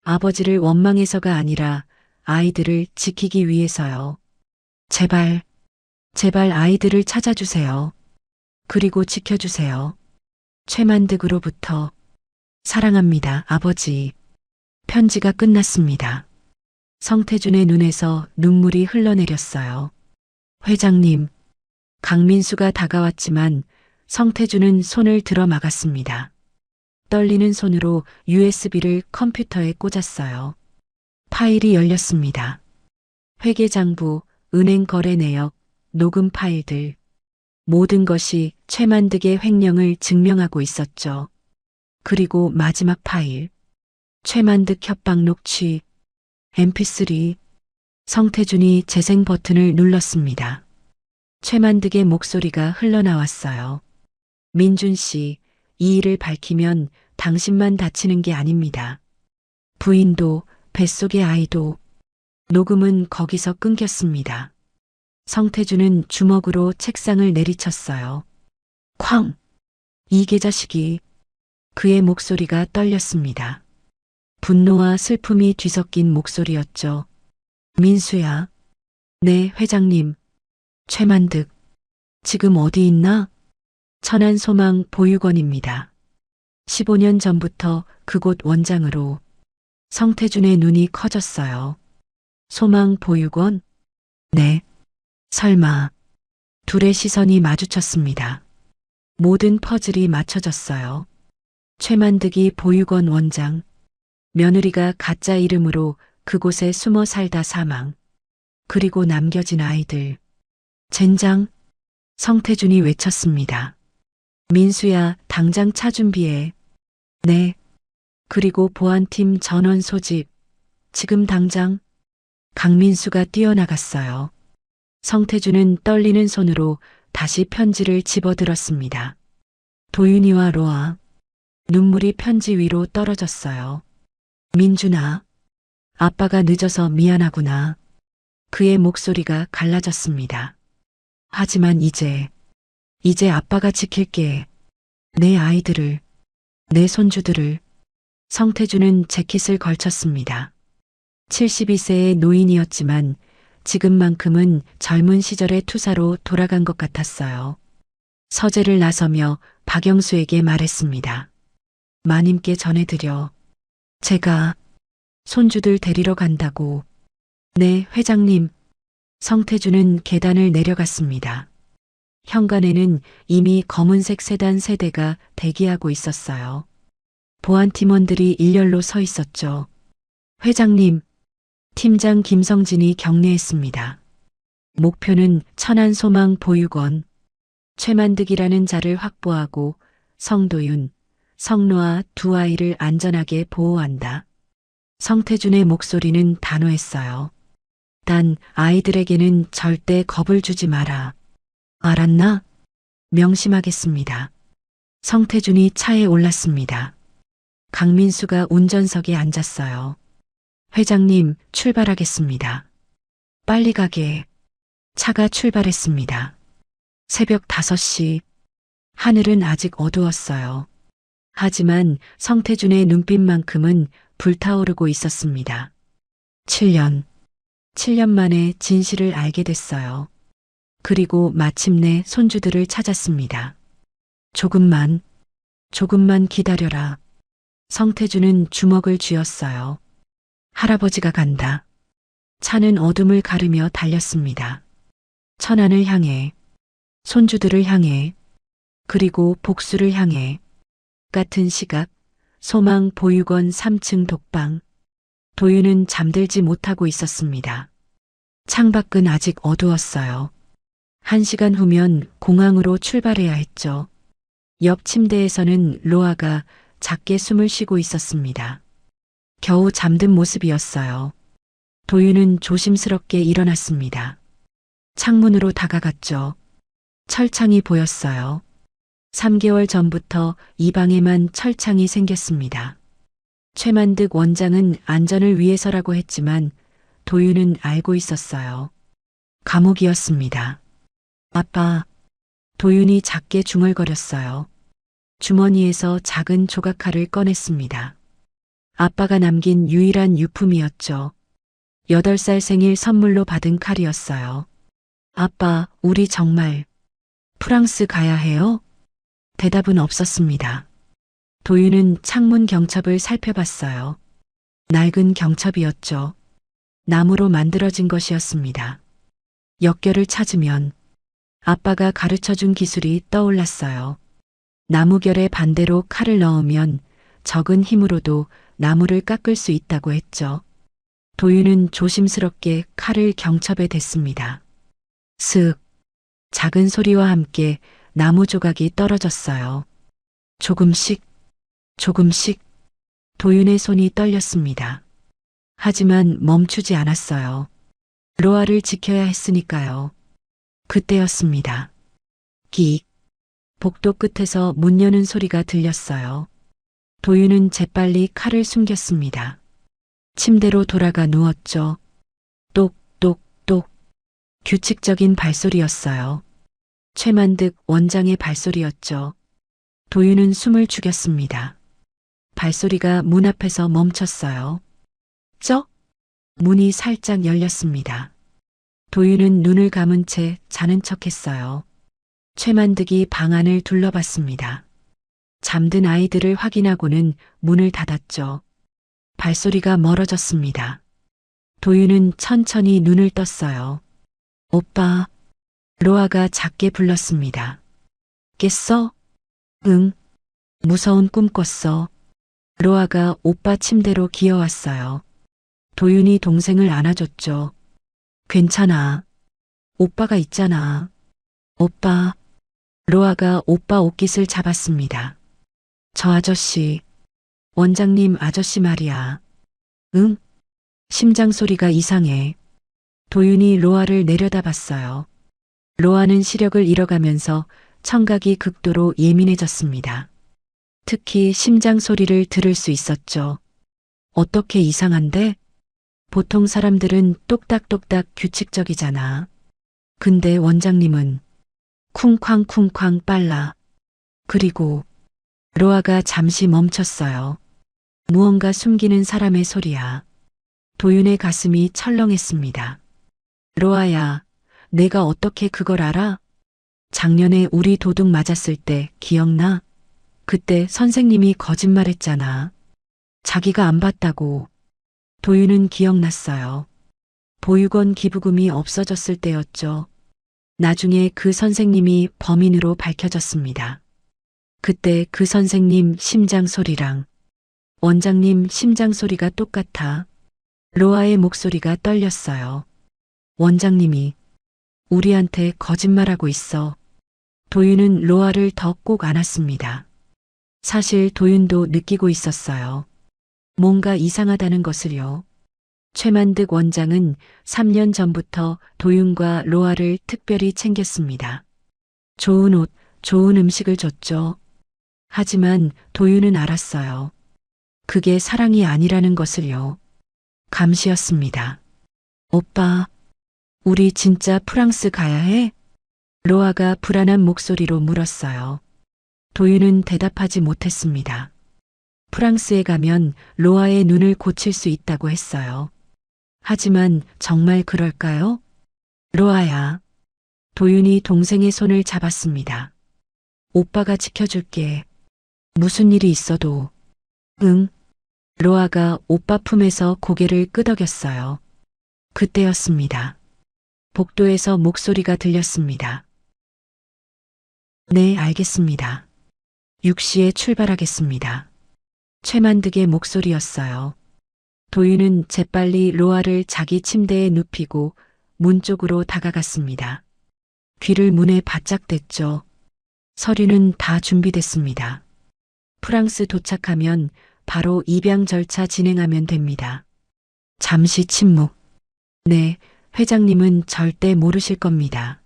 아버지를 원망해서가 아니라 아이들을 지키기 위해서요. 제발 아이들을 찾아주세요. 그리고 지켜주세요. 최만득으로부터. 사랑합니다, 아버지. 편지가 끝났습니다. 성태준의 눈에서 눈물이 흘러내렸어요. 회장님, 강민수가 다가왔지만 성태준은 손을 들어 막았습니다. 떨리는 손으로 USB를 컴퓨터에 꽂았어요. 파일이 열렸습니다. 회계장부, 은행 거래 내역, 녹음 파일들. 모든 것이 최만득의 횡령을 증명하고 있었죠. 그리고 마지막 파일. 최만득 협박록 취. MP3. 성태준이 재생 버튼을 눌렀습니다. 최만득의 목소리가 흘러나왔어요. 민준 씨, 이 일을 밝히면 당신만 다치는 게 아닙니다. 부인도, 뱃속의 아이도. 녹음은 거기서 끊겼습니다. 성태준은 주먹으로 책상을 내리쳤어요. 쾅! 이 개자식이. 그의 목소리가 떨렸습니다. 분노와 슬픔이 뒤섞인 목소리였죠. 민수야. 네, 회장님. 최만득. 지금 어디 있나? 천안소망 보육원입니다. 15년 전부터 그곳 원장으로. 성태준의 눈이 커졌어요. 소망 보육원? 네. 설마. 둘의 시선이 마주쳤습니다. 모든 퍼즐이 맞춰졌어요. 최만득이 보육원 원장. 며느리가 가짜 이름으로 그곳에 숨어 살다 사망. 그리고 남겨진 아이들. 젠장. 성태준이 외쳤습니다. 민수야, 당장 차 준비해. 네. 그리고 보안팀 전원 소집. 지금 당장. 강민수가 뛰어나갔어요. 성태준은 떨리는 손으로 다시 편지를 집어들었습니다. 도윤이와 로아. 눈물이 편지 위로 떨어졌어요. 민준아. 아빠가 늦어서 미안하구나. 그의 목소리가 갈라졌습니다. 하지만 이제 아빠가 지킬게. 내 아이들을, 내 손주들을. 성태준은 재킷을 걸쳤습니다. 72세의 노인이었지만 지금만큼은 젊은 시절의 투사로 돌아간 것 같았어요. 서재를 나서며 박영수에게 말했습니다. 마님께 전해드려. 제가 손주들 데리러 간다고. 네, 회장님. 성태준은 계단을 내려갔습니다. 현관에는 이미 검은색 세단 세대가 대기하고 있었어요. 보안팀원들이 일렬로 서 있었죠. 회장님, 팀장 김성진이 격려했습니다. 목표는 천안소망 보육원. 최만득이라는 자를 확보하고 성도윤, 성노아 두 아이를 안전하게 보호한다. 성태준의 목소리는 단호했어요. 단 아이들에게는 절대 겁을 주지 마라. 알았나? 명심하겠습니다. 성태준이 차에 올랐습니다. 강민수가 운전석에 앉았어요. 회장님, 출발하겠습니다. 빨리 가게. 차가 출발했습니다. 새벽 5시. 하늘은 아직 어두웠어요. 하지만 성태준의 눈빛만큼은 불타오르고 있었습니다. 7년 만에 진실을 알게 됐어요. 그리고 마침내 손주들을 찾았습니다. 조금만 기다려라. 성태준은 주먹을 쥐었어요. 할아버지가 간다. 차는 어둠을 가르며 달렸습니다. 천안을 향해, 손주들을 향해, 그리고 복수를 향해. 같은 시각, 소망 보육원 3층 독방. 도윤은 잠들지 못하고 있었습니다. 창밖은 아직 어두웠어요. 1시간 후면 공항으로 출발해야 했죠. 옆 침대에서는 로아가 작게 숨을 쉬고 있었습니다. 겨우 잠든 모습이었어요. 도윤은 조심스럽게 일어났습니다. 창문으로 다가갔죠. 철창이 보였어요. 3개월 전부터 이 방에만 철창이 생겼습니다. 최만득 원장은 안전을 위해서라고 했지만 도윤은 알고 있었어요. 감옥이었습니다. 아빠. 도윤이 작게 중얼거렸어요. 주머니에서 작은 조각칼을 꺼냈습니다. 아빠가 남긴 유일한 유품이었죠. 8살 생일 선물로 받은 칼이었어요. 아빠, 우리 정말 프랑스 가야 해요? 대답은 없었습니다. 도윤은 창문 경첩을 살펴봤어요. 낡은 경첩이었죠. 나무로 만들어진 것이었습니다. 역결을 찾으면 아빠가 가르쳐준 기술이 떠올랐어요. 나무결의 반대로 칼을 넣으면 적은 힘으로도 나무를 깎을 수 있다고 했죠. 도윤은 조심스럽게 칼을 경첩에 댔습니다. 슥. 작은 소리와 함께 나무 조각이 떨어졌어요. 조금씩 도윤의 손이 떨렸습니다. 하지만 멈추지 않았어요. 로아를 지켜야 했으니까요. 그때였습니다. 끽. 복도 끝에서 문 여는 소리가 들렸어요. 도윤은 재빨리 칼을 숨겼습니다. 침대로 돌아가 누웠죠. 똑똑똑. 규칙적인 발소리였어요. 최만득 원장의 발소리였죠. 도윤은 숨을 죽였습니다. 발소리가 문 앞에서 멈췄어요. 쩍! 문이 살짝 열렸습니다. 도윤은 눈을 감은 채 자는 척했어요. 최만득이 방 안을 둘러봤습니다. 잠든 아이들을 확인하고는 문을 닫았죠. 발소리가 멀어졌습니다. 도윤은 천천히 눈을 떴어요. 오빠. 로아가 작게 불렀습니다. 깼어? 응. 무서운 꿈 꿨어. 로아가 오빠 침대로 기어왔어요. 도윤이 동생을 안아줬죠. 괜찮아. 오빠가 있잖아. 오빠. 로아가 오빠 옷깃을 잡았습니다. 저 아저씨. 원장님 아저씨 말이야. 응? 심장 소리가 이상해. 도윤이 로아를 내려다봤어요. 로아는 시력을 잃어가면서 청각이 극도로 예민해졌습니다. 특히 심장 소리를 들을 수 있었죠. 어떻게 이상한데? 보통 사람들은 똑딱똑딱 규칙적이잖아. 근데 원장님은 쿵쾅쿵쾅 빨라. 그리고 로아가 잠시 멈췄어요. 무언가 숨기는 사람의 소리야. 도윤의 가슴이 철렁했습니다. 로아야, 내가 어떻게 그걸 알아? 작년에 우리 도둑 맞았을 때 기억나? 그때 선생님이 거짓말했잖아. 자기가 안 봤다고. 도윤은 기억났어요. 보육원 기부금이 없어졌을 때였죠. 나중에 그 선생님이 범인으로 밝혀졌습니다. 그때 그 선생님 심장 소리랑 원장님 심장 소리가 똑같아. 로아의 목소리가 떨렸어요. 원장님이 우리한테 거짓말하고 있어. 도윤은 로아를 더 꼭 안았습니다. 사실 도윤도 느끼고 있었어요. 뭔가 이상하다는 것을요. 최만득 원장은 3년 전부터 도윤과 로아를 특별히 챙겼습니다. 좋은 옷, 좋은 음식을 줬죠. 하지만 도윤은 알았어요. 그게 사랑이 아니라는 것을요. 감시였습니다. 오빠, 우리 진짜 프랑스 가야 해? 로아가 불안한 목소리로 물었어요. 도윤은 대답하지 못했습니다. 프랑스에 가면 로아의 눈을 고칠 수 있다고 했어요. 하지만 정말 그럴까요? 로아야. 도윤이 동생의 손을 잡았습니다. 오빠가 지켜줄게. 무슨 일이 있어도. 응. 로아가 오빠 품에서 고개를 끄덕였어요. 그때였습니다. 복도에서 목소리가 들렸습니다. 네, 알겠습니다. 6시에 출발하겠습니다. 최만득의 목소리였어요. 도윤은 재빨리 로아를 자기 침대에 눕히고 문 쪽으로 다가갔습니다. 귀를 문에 바짝 댔죠. 서류는 다 준비됐습니다. 프랑스 도착하면 바로 입양 절차 진행하면 됩니다. 잠시 침묵. 네, 회장님은 절대 모르실 겁니다.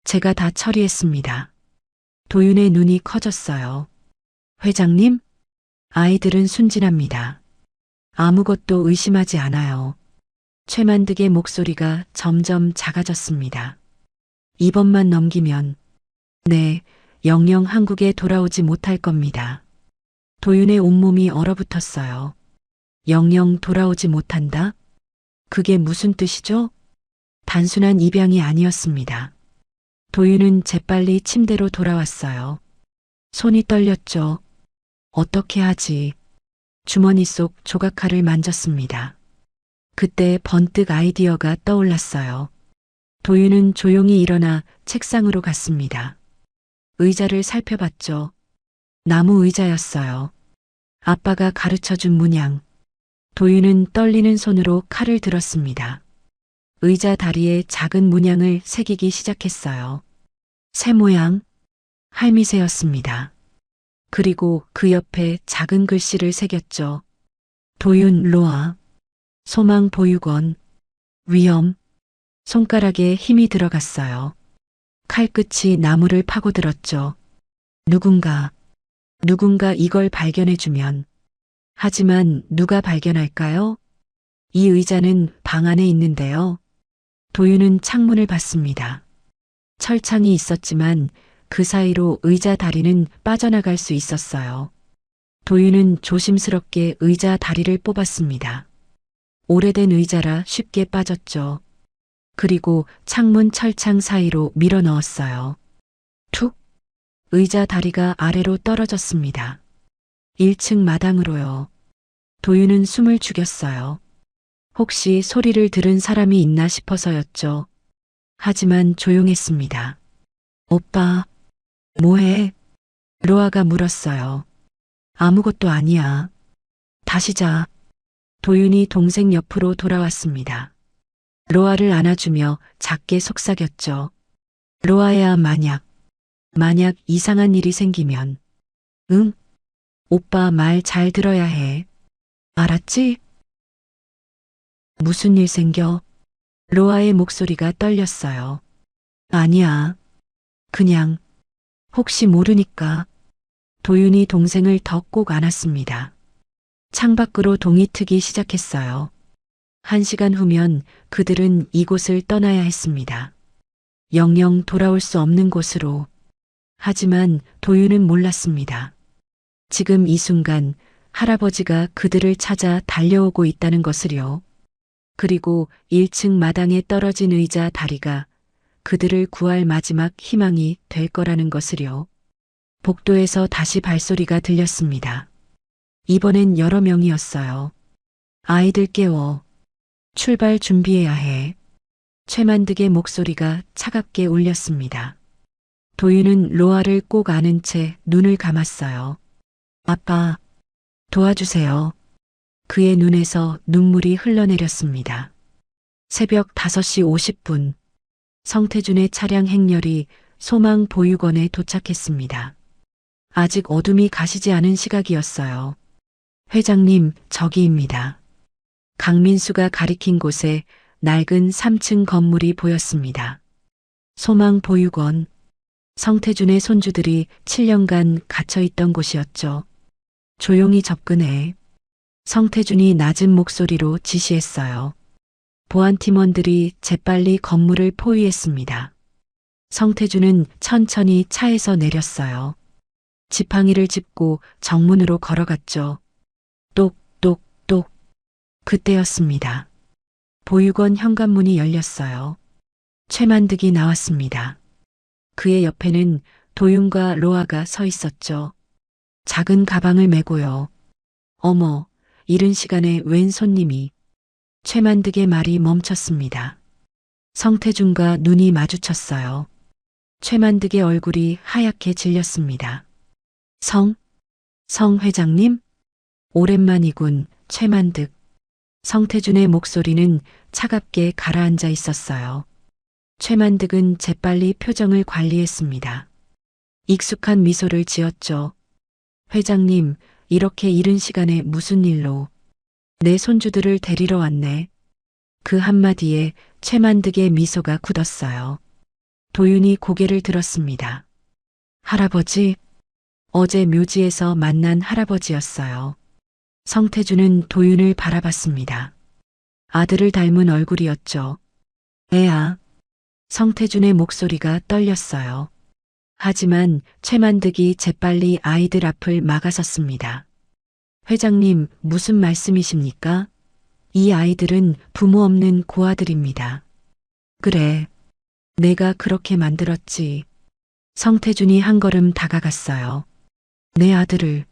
제가 다 처리했습니다. 도윤의 눈이 커졌어요. 회장님? 아이들은 순진합니다. 아무것도 의심하지 않아요. 최만득의 목소리가 점점 작아졌습니다. 이번만 넘기면, 네, 영영 한국에 돌아오지 못할 겁니다. 도윤의 온몸이 얼어붙었어요. 영영 돌아오지 못한다? 그게 무슨 뜻이죠? 단순한 입양이 아니었습니다. 도윤은 재빨리 침대로 돌아왔어요. 손이 떨렸죠. 어떻게 하지? 주머니 속 조각칼을 만졌습니다. 그때 번뜩 아이디어가 떠올랐어요. 도윤은 조용히 일어나 책상으로 갔습니다. 의자를 살펴봤죠. 나무 의자였어요. 아빠가 가르쳐준 문양. 도윤은 떨리는 손으로 칼을 들었습니다. 의자 다리에 작은 문양을 새기기 시작했어요. 새 모양, 할미새였습니다. 그리고 그 옆에 작은 글씨를 새겼죠. 도윤 로아, 소망 보육원, 위험. 손가락에 힘이 들어갔어요. 칼끝이 나무를 파고들었죠. 누군가 이걸 발견해주면. 하지만 누가 발견할까요? 이 의자는 방 안에 있는데요. 도윤은 창문을 봤습니다. 철창이 있었지만 그 사이로 의자 다리는 빠져나갈 수 있었어요. 도윤은 조심스럽게 의자 다리를 뽑았습니다. 오래된 의자라 쉽게 빠졌죠. 그리고 창문 철창 사이로 밀어 넣었어요. 툭! 의자 다리가 아래로 떨어졌습니다. 1층 마당으로요. 도윤은 숨을 죽였어요. 혹시 소리를 들은 사람이 있나 싶어서였죠. 하지만 조용했습니다. 오빠, 뭐해? 로아가 물었어요. 아무것도 아니야. 다시 자. 도윤이 동생 옆으로 돌아왔습니다. 로아를 안아주며 작게 속삭였죠. 로아야, 만약 이상한 일이 생기면. 응? 오빠 말 잘 들어야 해. 알았지? 무슨 일 생겨? 로아의 목소리가 떨렸어요. 아니야. 그냥 혹시 모르니까. 도윤이 동생을 더 꼭 안았습니다. 창밖으로 동이 트기 시작했어요. 1시간 후면 그들은 이곳을 떠나야 했습니다. 영영 돌아올 수 없는 곳으로. 하지만 도윤은 몰랐습니다. 지금 이 순간 할아버지가 그들을 찾아 달려오고 있다는 것을요. 그리고 1층 마당에 떨어진 의자 다리가 그들을 구할 마지막 희망이 될 거라는 것을요. 복도에서 다시 발소리가 들렸습니다. 이번엔 여러 명이었어요. 아이들 깨워. 출발 준비해야 해. 최만득의 목소리가 차갑게 울렸습니다. 도윤은 로아를 꼭 안은 채 눈을 감았어요. 아빠, 도와주세요. 그의 눈에서 눈물이 흘러내렸습니다. 새벽 5시 50분, 성태준의 차량 행렬이 소망 보육원에 도착했습니다. 아직 어둠이 가시지 않은 시각이었어요. 회장님, 저기입니다. 강민수가 가리킨 곳에 낡은 3층 건물이 보였습니다. 소망보육원. 성태준의 손주들이 7년간 갇혀있던 곳이었죠. 조용히 접근해. 성태준이 낮은 목소리로 지시했어요. 보안팀원들이 재빨리 건물을 포위했습니다. 성태준은 천천히 차에서 내렸어요. 지팡이를 짚고 정문으로 걸어갔죠. 똑똑똑. 그때였습니다. 보육원 현관문이 열렸어요. 최만득이 나왔습니다. 그의 옆에는 도윤과 로아가 서 있었죠. 작은 가방을 메고요. 어머, 이른 시간에 웬 손님이. 최만득의 말이 멈췄습니다. 성태준과 눈이 마주쳤어요. 최만득의 얼굴이 하얗게 질렸습니다. 성 회장님? 오랜만이군, 최만득. 성태준의 목소리는 차갑게 가라앉아 있었어요. 최만득은 재빨리 표정을 관리했습니다. 익숙한 미소를 지었죠. 회장님, 이렇게 이른 시간에 무슨 일로? 내 손주들을 데리러 왔네. 그 한마디에 최만득의 미소가 굳었어요. 도윤이 고개를 들었습니다. 할아버지? 어제 묘지에서 만난 할아버지였어요. 성태준은 도윤을 바라봤습니다. 아들을 닮은 얼굴이었죠. 애야. 성태준의 목소리가 떨렸어요. 하지만 최만득이 재빨리 아이들 앞을 막아섰습니다. 회장님, 무슨 말씀이십니까? 이 아이들은 부모 없는 고아들입니다. 그래. 내가 그렇게 만들었지. 성태준이 한 걸음 다가갔어요. 내 아들을,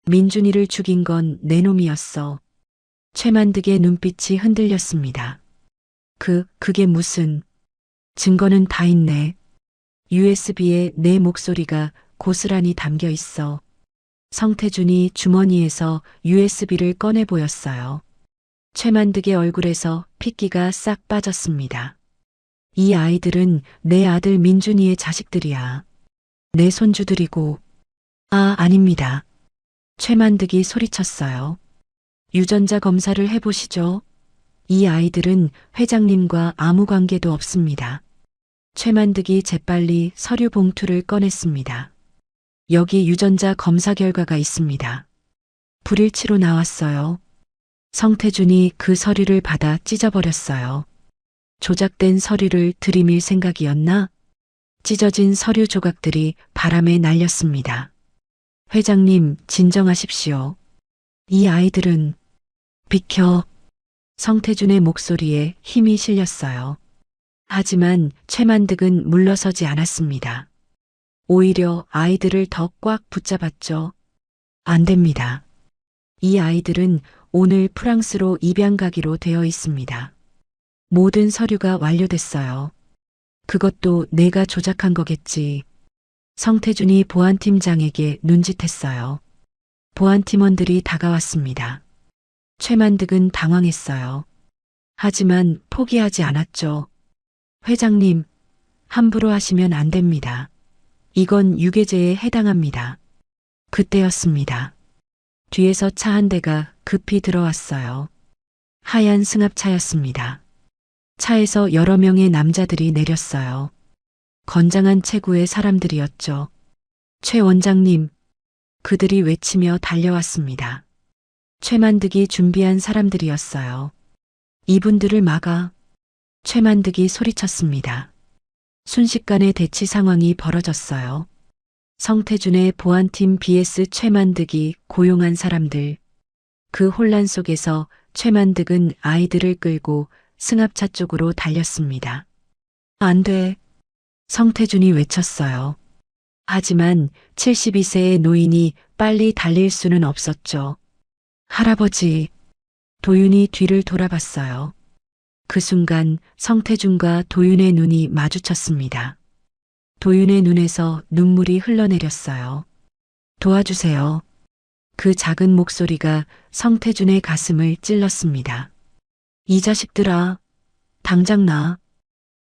민준이를 죽인 건 내 놈이었어. 최만득의 눈빛이 흔들렸습니다. 그게 무슨, 증거는 다 있네. USB에 내 목소리가 고스란히 담겨 있어. 성태준이 주머니에서 USB를 꺼내 보였어요. 최만득의 얼굴에서 핏기가 싹 빠졌습니다. 이 아이들은 내 아들 민준이의 자식들이야. 내 손주들이고. 아닙니다. 최만득이 소리쳤어요. 유전자 검사를 해보시죠. 이 아이들은 회장님과 아무 관계도 없습니다. 최만득이 재빨리 서류 봉투를 꺼냈습니다. 여기 유전자 검사 결과가 있습니다. 불일치로 나왔어요. 성태준이 그 서류를 받아 찢어버렸어요. 조작된 서류를 들이밀 생각이었나? 찢어진 서류 조각들이 바람에 날렸습니다. 회장님, 진정하십시오. 이 아이들은 비켜. 성태준의 목소리에 힘이 실렸어요. 하지만 최만득은 물러서지 않았습니다. 오히려 아이들을 더 꽉 붙잡았죠. 안 됩니다. 이 아이들은 오늘 프랑스로 입양 가기로 되어 있습니다. 모든 서류가 완료됐어요. 그것도 내가 조작한 거겠지. 성태준이 보안팀장에게 눈짓했어요. 보안팀원들이 다가왔습니다. 최만득은 당황했어요. 하지만 포기하지 않았죠. 회장님, 함부로 하시면 안 됩니다. 이건 유괴죄에 해당합니다. 그때였습니다. 뒤에서 차 한 대가 급히 들어왔어요. 하얀 승합차였습니다. 차에서 여러 명의 남자들이 내렸어요. 건장한 체구의 사람들이었죠. 최 원장님, 그들이 외치며 달려왔습니다. 최만득이 준비한 사람들이었어요. 이분들을 막아. 최만득이 소리쳤습니다. 순식간에 대치 상황이 벌어졌어요. 성태준의 보안팀 BS 최만득이 고용한 사람들. 그 혼란 속에서 최만득은 아이들을 끌고 승합차 쪽으로 달렸습니다. 안 돼. 성태준이 외쳤어요. 하지만 72세의 노인이 빨리 달릴 수는 없었죠. 할아버지. 도윤이 뒤를 돌아봤어요. 그 순간 성태준과 도윤의 눈이 마주쳤습니다. 도윤의 눈에서 눈물이 흘러내렸어요. 도와주세요. 그 작은 목소리가 성태준의 가슴을 찔렀습니다. 이 자식들아, 당장 나.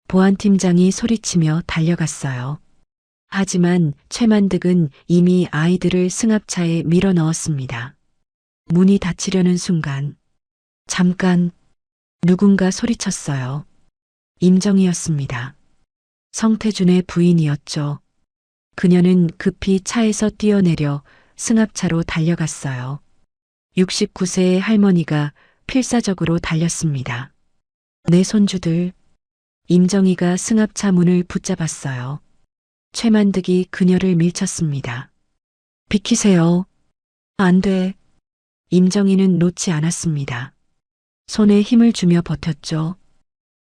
보안팀장이 소리치며 달려갔어요. 하지만 최만득은 이미 아이들을 승합차에 밀어 넣었습니다. 문이 닫히려는 순간 잠깐 누군가 소리쳤어요. 임정희였습니다. 성태준의 부인이었죠. 그녀는 급히 차에서 뛰어내려 승합차로 달려갔어요. 69세의 할머니가 필사적으로 달렸습니다. 내 손주들. 임정희가 승합차 문을 붙잡았어요. 최만득이 그녀를 밀쳤습니다. 비키세요. 안 돼. 임정희는 놓지 않았습니다. 손에 힘을 주며 버텼죠.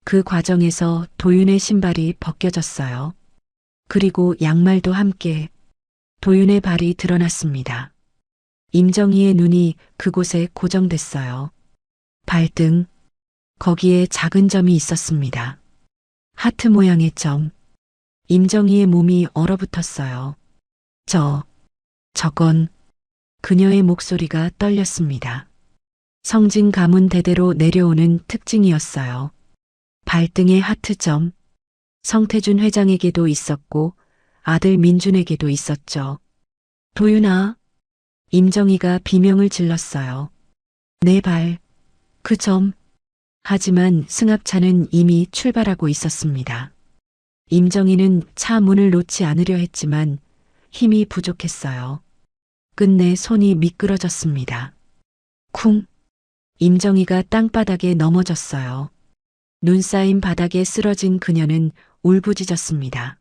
그 과정에서 도윤의 신발이 벗겨졌어요. 그리고 양말도 함께. 도윤의 발이 드러났습니다. 임정희의 눈이 그곳에 고정됐어요. 발등. 거기에 작은 점이 있었습니다. 하트 모양의 점. 임정희의 몸이 얼어붙었어요. 저건. 그녀의 목소리가 떨렸습니다. 성진 가문 대대로 내려오는 특징이었어요. 발등의 하트점. 성태준 회장에게도 있었고 아들 민준에게도 있었죠. 도윤아. 임정희가 비명을 질렀어요. 내 발. 그 점. 하지만 승합차는 이미 출발하고 있었습니다. 임정희는 차 문을 놓지 않으려 했지만 힘이 부족했어요. 끝내 손이 미끄러졌습니다. 쿵. 임정희가 땅바닥에 넘어졌어요. 눈 쌓인 바닥에 쓰러진 그녀는 울부짖었습니다.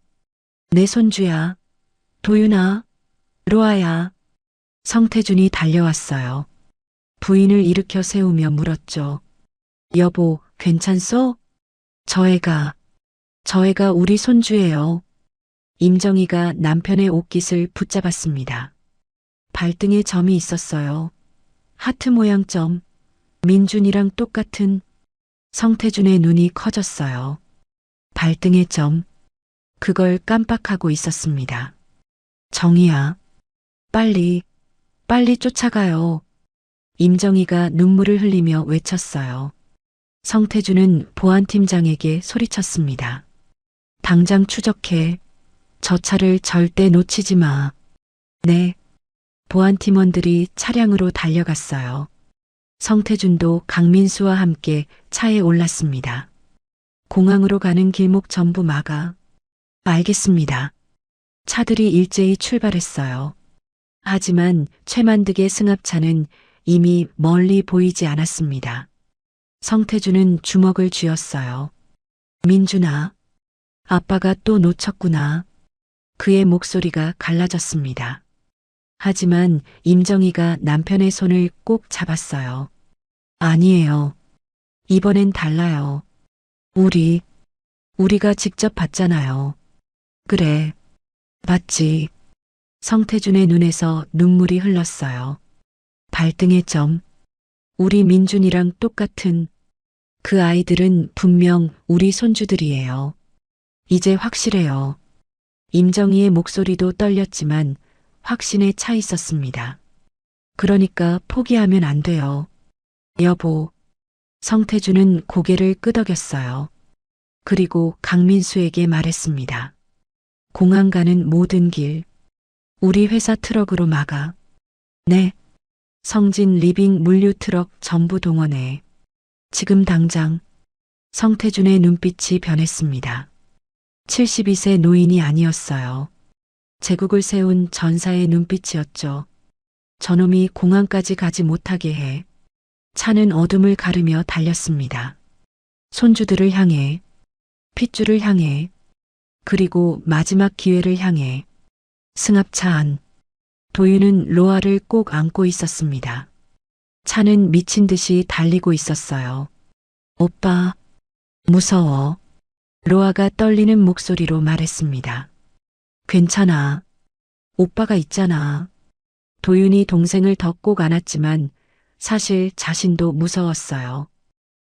내 손주야. 도윤아. 로아야. 성태준이 달려왔어요. 부인을 일으켜 세우며 물었죠. 여보, 괜찮소? 저 애가 우리 손주예요. 임정희가 남편의 옷깃을 붙잡았습니다. 발등에 점이 있었어요. 하트 모양 점. 민준이랑 똑같은. 성태준의 눈이 커졌어요. 발등의 점. 그걸 깜빡하고 있었습니다. 정희야. 빨리 쫓아가요. 임정희가 눈물을 흘리며 외쳤어요. 성태준은 보안팀장에게 소리쳤습니다. 당장 추적해. 저 차를 절대 놓치지 마. 네. 보안팀원들이 차량으로 달려갔어요. 성태준도 강민수와 함께 차에 올랐습니다. 공항으로 가는 길목 전부 막아. 알겠습니다. 차들이 일제히 출발했어요. 하지만 최만득의 승합차는 이미 멀리 보이지 않았습니다. 성태준은 주먹을 쥐었어요. 민준아, 아빠가 또 놓쳤구나. 그의 목소리가 갈라졌습니다. 하지만 임정희가 남편의 손을 꼭 잡았어요. 아니에요. 이번엔 달라요. 우리가 직접 봤잖아요. 그래, 맞지. 성태준의 눈에서 눈물이 흘렀어요. 발등의 점. 우리 민준이랑 똑같은. 그 아이들은 분명 우리 손주들이에요. 이제 확실해요. 임정희의 목소리도 떨렸지만 확신에 차 있었습니다. 그러니까 포기하면 안 돼요. 여보. 성태준은 고개를 끄덕였어요. 그리고 강민수에게 말했습니다. 공항 가는 모든 길. 우리 회사 트럭으로 막아. 네. 성진 리빙 물류 트럭 전부 동원해. 지금 당장. 성태준의 눈빛이 변했습니다. 72세 노인이 아니었어요. 제국을 세운 전사의 눈빛이었죠. 저놈이 공항까지 가지 못하게 해. 차는 어둠을 가르며 달렸습니다. 손주들을 향해, 핏줄을 향해, 그리고 마지막 기회를 향해. 승합차 안. 도윤은 로아를 꼭 안고 있었습니다. 차는 미친 듯이 달리고 있었어요. 오빠, 무서워. 로아가 떨리는 목소리로 말했습니다. 괜찮아. 오빠가 있잖아. 도윤이 동생을 더 꼭 안았지만 사실 자신도 무서웠어요.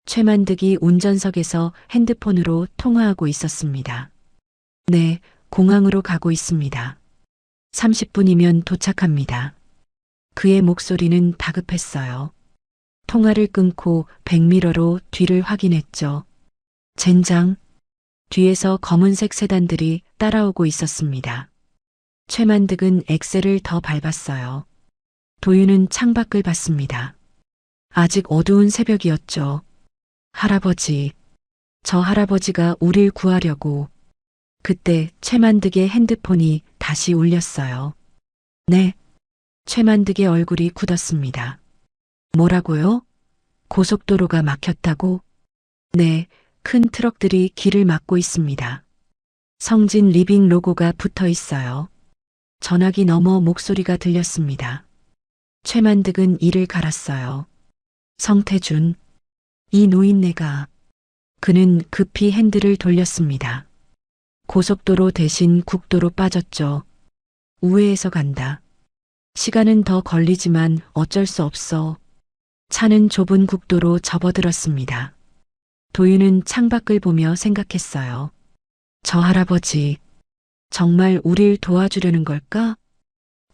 최만득이 운전석에서 핸드폰으로 통화하고 있었습니다. 네, 공항으로 가고 있습니다. 30분이면 도착합니다. 그의 목소리는 다급했어요. 통화를 끊고 백미러로 뒤를 확인했죠. 젠장. 뒤에서 검은색 세단들이 따라오고 있었습니다. 최만득은 엑셀을 더 밟았어요. 도윤은 창밖을 봤습니다. 아직 어두운 새벽이었죠. 할아버지, 저 할아버지가 우릴 구하려고. 그때 최만득의 핸드폰이 다시 울렸어요. 네. 최만득의 얼굴이 굳었습니다. 뭐라고요? 고속도로가 막혔다고? 네, 큰 트럭들이 길을 막고 있습니다. 성진 리빙 로고가 붙어 있어요. 전화기 너머 목소리가 들렸습니다. 최만득은 이를 갈았어요. 성태준, 이 노인네가. 그는 급히 핸들을 돌렸습니다. 고속도로 대신 국도로 빠졌죠. 우회해서 간다. 시간은 더 걸리지만 어쩔 수 없어. 차는 좁은 국도로 접어들었습니다. 도윤은 창밖을 보며 생각했어요. 저 할아버지, 정말 우릴 도와주려는 걸까?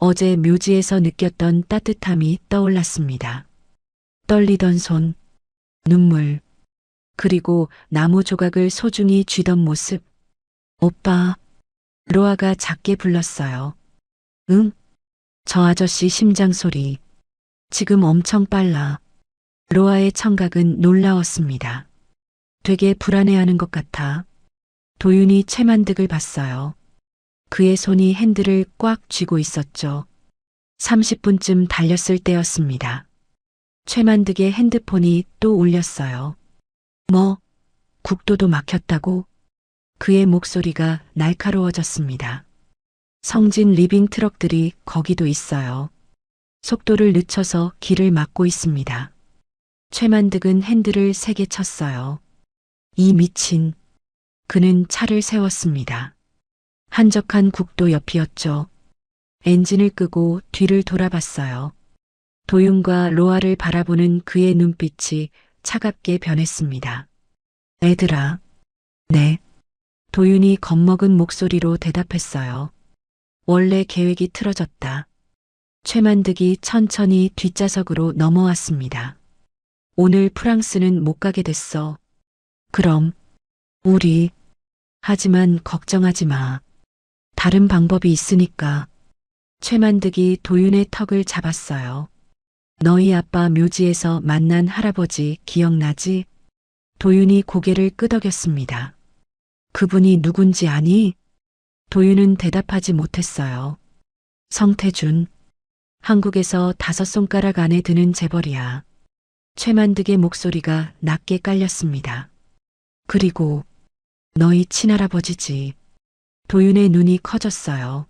어제 묘지에서 느꼈던 따뜻함이 떠올랐습니다. 떨리던 손, 눈물, 그리고 나무 조각을 소중히 쥐던 모습. 오빠, 로아가 작게 불렀어요. 응? 저 아저씨 심장 소리. 지금 엄청 빨라. 로아의 청각은 놀라웠습니다. 되게 불안해하는 것 같아. 도윤이 최만득을 봤어요. 그의 손이 핸들을 꽉 쥐고 있었죠. 30분쯤 달렸을 때였습니다. 최만득의 핸드폰이 또 울렸어요. 뭐, 국도도 막혔다고? 그의 목소리가 날카로워졌습니다. 성진 리빙 트럭들이 거기도 있어요. 속도를 늦춰서 길을 막고 있습니다. 최만득은 핸들을 세게 쳤어요. 이 미친. 그는 차를 세웠습니다. 한적한 국도 옆이었죠. 엔진을 끄고 뒤를 돌아봤어요. 도윤과 로아를 바라보는 그의 눈빛이 차갑게 변했습니다. 애들아. 네. 도윤이 겁먹은 목소리로 대답했어요. 원래 계획이 틀어졌다. 최만득이 천천히 뒷좌석으로 넘어왔습니다. 오늘 프랑스는 못 가게 됐어. 그럼 우리. 하지만 걱정하지 마. 다른 방법이 있으니까. 최만득이 도윤의 턱을 잡았어요. 너희 아빠 묘지에서 만난 할아버지 기억나지? 도윤이 고개를 끄덕였습니다. 그분이 누군지 아니? 도윤은 대답하지 못했어요. 성태준. 한국에서 5손가락 안에 드는 재벌이야. 최만득의 목소리가 낮게 깔렸습니다. 그리고 너희 친할아버지지. 도윤의 눈이 커졌어요.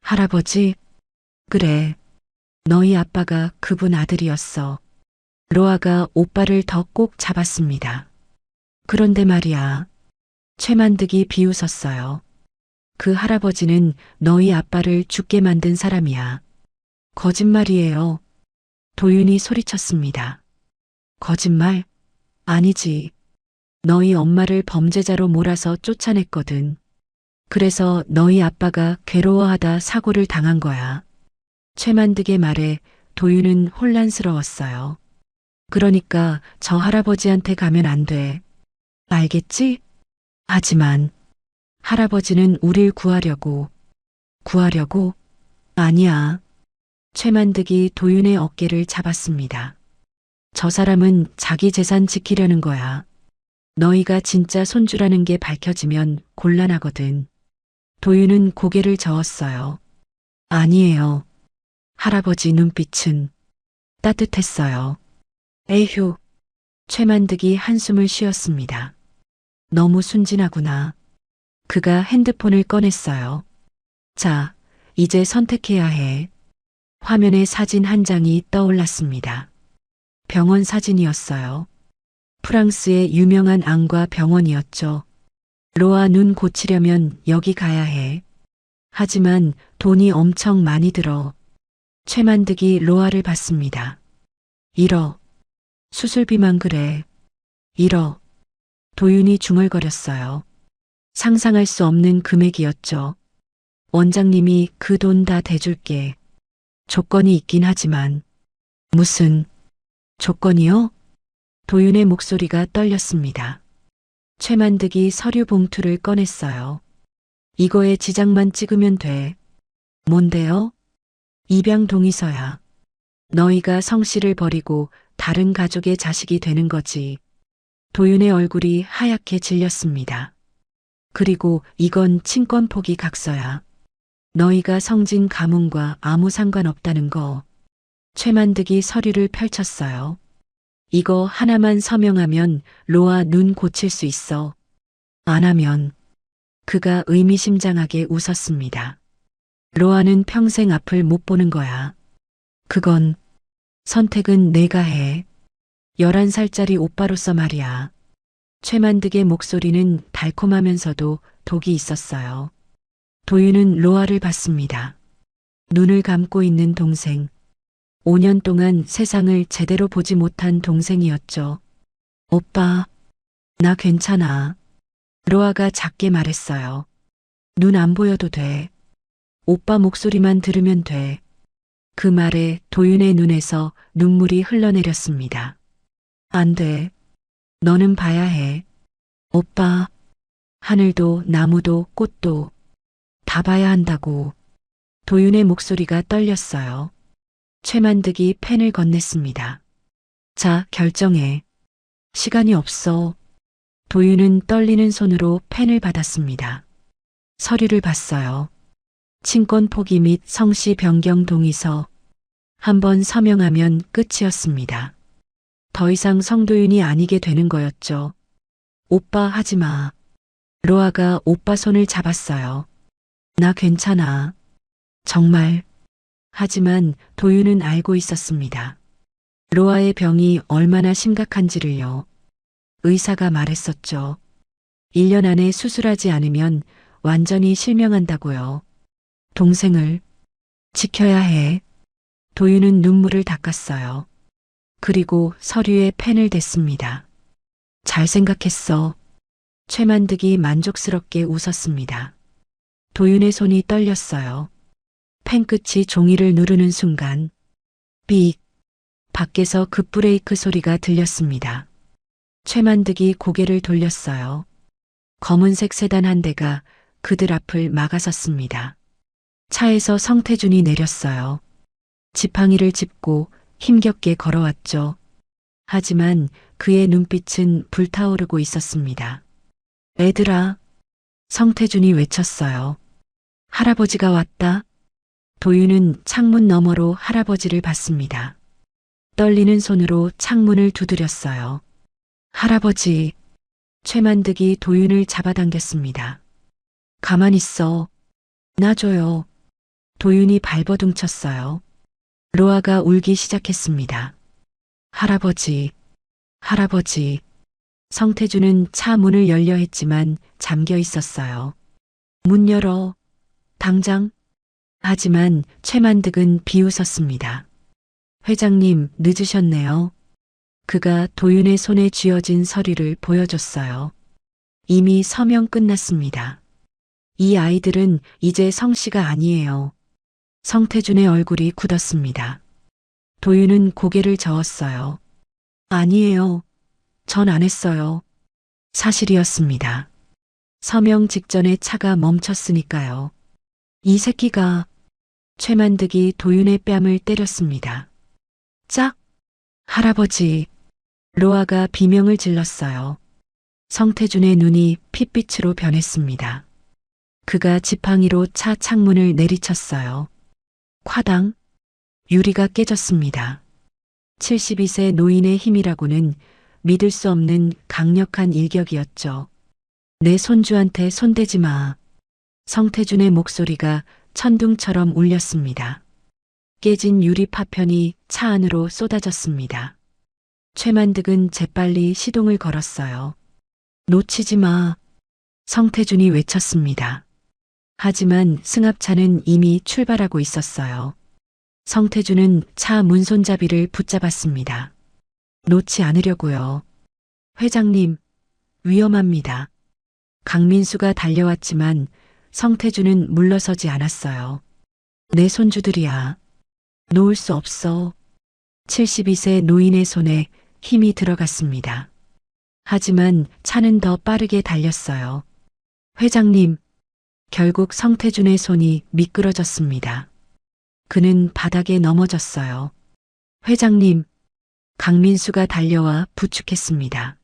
할아버지? 그래. 너희 아빠가 그분 아들이었어. 로아가 오빠를 더 꼭 잡았습니다. 그런데 말이야. 최만득이 비웃었어요. 그 할아버지는 너희 아빠를 죽게 만든 사람이야. 거짓말이에요. 도윤이 소리쳤습니다. 거짓말? 아니지. 너희 엄마를 범죄자로 몰아서 쫓아냈거든. 그래서 너희 아빠가 괴로워하다 사고를 당한 거야. 최만득의 말에 도윤은 혼란스러웠어요. 그러니까 저 할아버지한테 가면 안 돼. 알겠지? 하지만 할아버지는 우릴 구하려고. 구하려고? 아니야. 최만득이 도윤의 어깨를 잡았습니다. 저 사람은 자기 재산 지키려는 거야. 너희가 진짜 손주라는 게 밝혀지면 곤란하거든. 도윤은 고개를 저었어요. 아니에요. 할아버지 눈빛은 따뜻했어요. 에휴. 최만득이 한숨을 쉬었습니다. 너무 순진하구나. 그가 핸드폰을 꺼냈어요. 자, 이제 선택해야 해. 화면에 사진 한 장이 떠올랐습니다. 병원 사진이었어요. 프랑스의 유명한 안과 병원이었죠. 로아 눈 고치려면 여기 가야 해. 하지만 돈이 엄청 많이 들어. 최만득이 로아를 봤습니다. 1억. 수술비만 그래. 1억. 도윤이 중얼거렸어요. 상상할 수 없는 금액이었죠. 원장님이 그 돈 다 대줄게. 조건이 있긴 하지만. 무슨 조건이요? 도윤의 목소리가 떨렸습니다. 최만득이 서류 봉투를 꺼냈어요. 이거에 지장만 찍으면 돼. 뭔데요? 입양 동의서야. 너희가 성씨를 버리고 다른 가족의 자식이 되는 거지. 도윤의 얼굴이 하얗게 질렸습니다. 그리고 이건 친권 포기 각서야. 너희가 성진 가문과 아무 상관없다는 거. 최만득이 서류를 펼쳤어요. 이거 하나만 서명하면 로아 눈 고칠 수 있어. 안 하면. 그가 의미심장하게 웃었습니다. 로아는 평생 앞을 못 보는 거야. 그건 선택은 내가 해. 11살짜리 오빠로서 말이야. 최만득의 목소리는 달콤하면서도 독이 있었어요. 도윤은 로아를 봤습니다. 눈을 감고 있는 동생. 5년 동안 세상을 제대로 보지 못한 동생이었죠. 오빠, 나 괜찮아. 로아가 작게 말했어요. 눈 안 보여도 돼. 오빠 목소리만 들으면 돼. 그 말에 도윤의 눈에서 눈물이 흘러내렸습니다. 안 돼. 너는 봐야 해. 오빠, 하늘도 나무도 꽃도 다 봐야 한다고. 도윤의 목소리가 떨렸어요. 최만득이 펜을 건넸습니다. 자, 결정해. 시간이 없어. 도윤은 떨리는 손으로 펜을 받았습니다. 서류를 봤어요. 친권 포기 및 성씨 변경 동의서. 한번 서명하면 끝이었습니다. 더 이상 성도윤이 아니게 되는 거였죠. 오빠 하지 마. 로아가 오빠 손을 잡았어요. 나 괜찮아. 정말. 하지만 도윤은 알고 있었습니다. 로아의 병이 얼마나 심각한지를요. 의사가 말했었죠. 1년 안에 수술하지 않으면 완전히 실명한다고요. 동생을 지켜야 해. 도윤은 눈물을 닦았어요. 그리고 서류에 펜을 댔습니다. 잘 생각했어. 최만득이 만족스럽게 웃었습니다. 도윤의 손이 떨렸어요. 펜끝이 종이를 누르는 순간 삑! 밖에서 급브레이크 소리가 들렸습니다. 최만득이 고개를 돌렸어요. 검은색 세단 한 대가 그들 앞을 막아섰습니다. 차에서 성태준이 내렸어요. 지팡이를 짚고 힘겹게 걸어왔죠. 하지만 그의 눈빛은 불타오르고 있었습니다. 애들아, 성태준이 외쳤어요. 할아버지가 왔다. 도윤은 창문 너머로 할아버지를 봤습니다. 떨리는 손으로 창문을 두드렸어요. 할아버지, 최만득이 도윤을 잡아당겼습니다. 가만 있어. 놔줘요. 도윤이 발버둥쳤어요. 로아가 울기 시작했습니다. 할아버지, 할아버지. 성태준은 차 문을 열려 했지만 잠겨 있었어요. 문 열어. 당장. 하지만 최만득은 비웃었습니다. 회장님, 늦으셨네요. 그가 도윤의 손에 쥐어진 서류를 보여줬어요. 이미 서명 끝났습니다. 이 아이들은 이제 성씨가 아니에요. 성태준의 얼굴이 굳었습니다. 도윤은 고개를 저었어요. 아니에요. 전 안 했어요. 사실이었습니다. 서명 직전에 차가 멈췄으니까요. 이 새끼가. 최만득이 도윤의 뺨을 때렸습니다. 짝! 할아버지. 로아가 비명을 질렀어요. 성태준의 눈이 핏빛으로 변했습니다. 그가 지팡이로 차 창문을 내리쳤어요. 콰당. 유리가 깨졌습니다. 72세 노인의 힘이라고는 믿을 수 없는 강력한 일격이었죠. 내 손주한테 손대지 마. 성태준의 목소리가 천둥처럼 울렸습니다. 깨진 유리 파편이 차 안으로 쏟아졌습니다. 최만득은 재빨리 시동을 걸었어요. 놓치지 마. 성태준이 외쳤습니다. 하지만 승합차는 이미 출발하고 있었어요. 성태준은 차 문손잡이를 붙잡았습니다. 놓지 않으려고요. 회장님, 위험합니다. 강민수가 달려왔지만 성태준은 물러서지 않았어요. 내 손주들이야. 놓을 수 없어. 72세 노인의 손에 힘이 들어갔습니다. 하지만 차는 더 빠르게 달렸어요. 회장님, 결국 성태준의 손이 미끄러졌습니다. 그는 바닥에 넘어졌어요. 회장님, 강민수가 달려와 부축했습니다.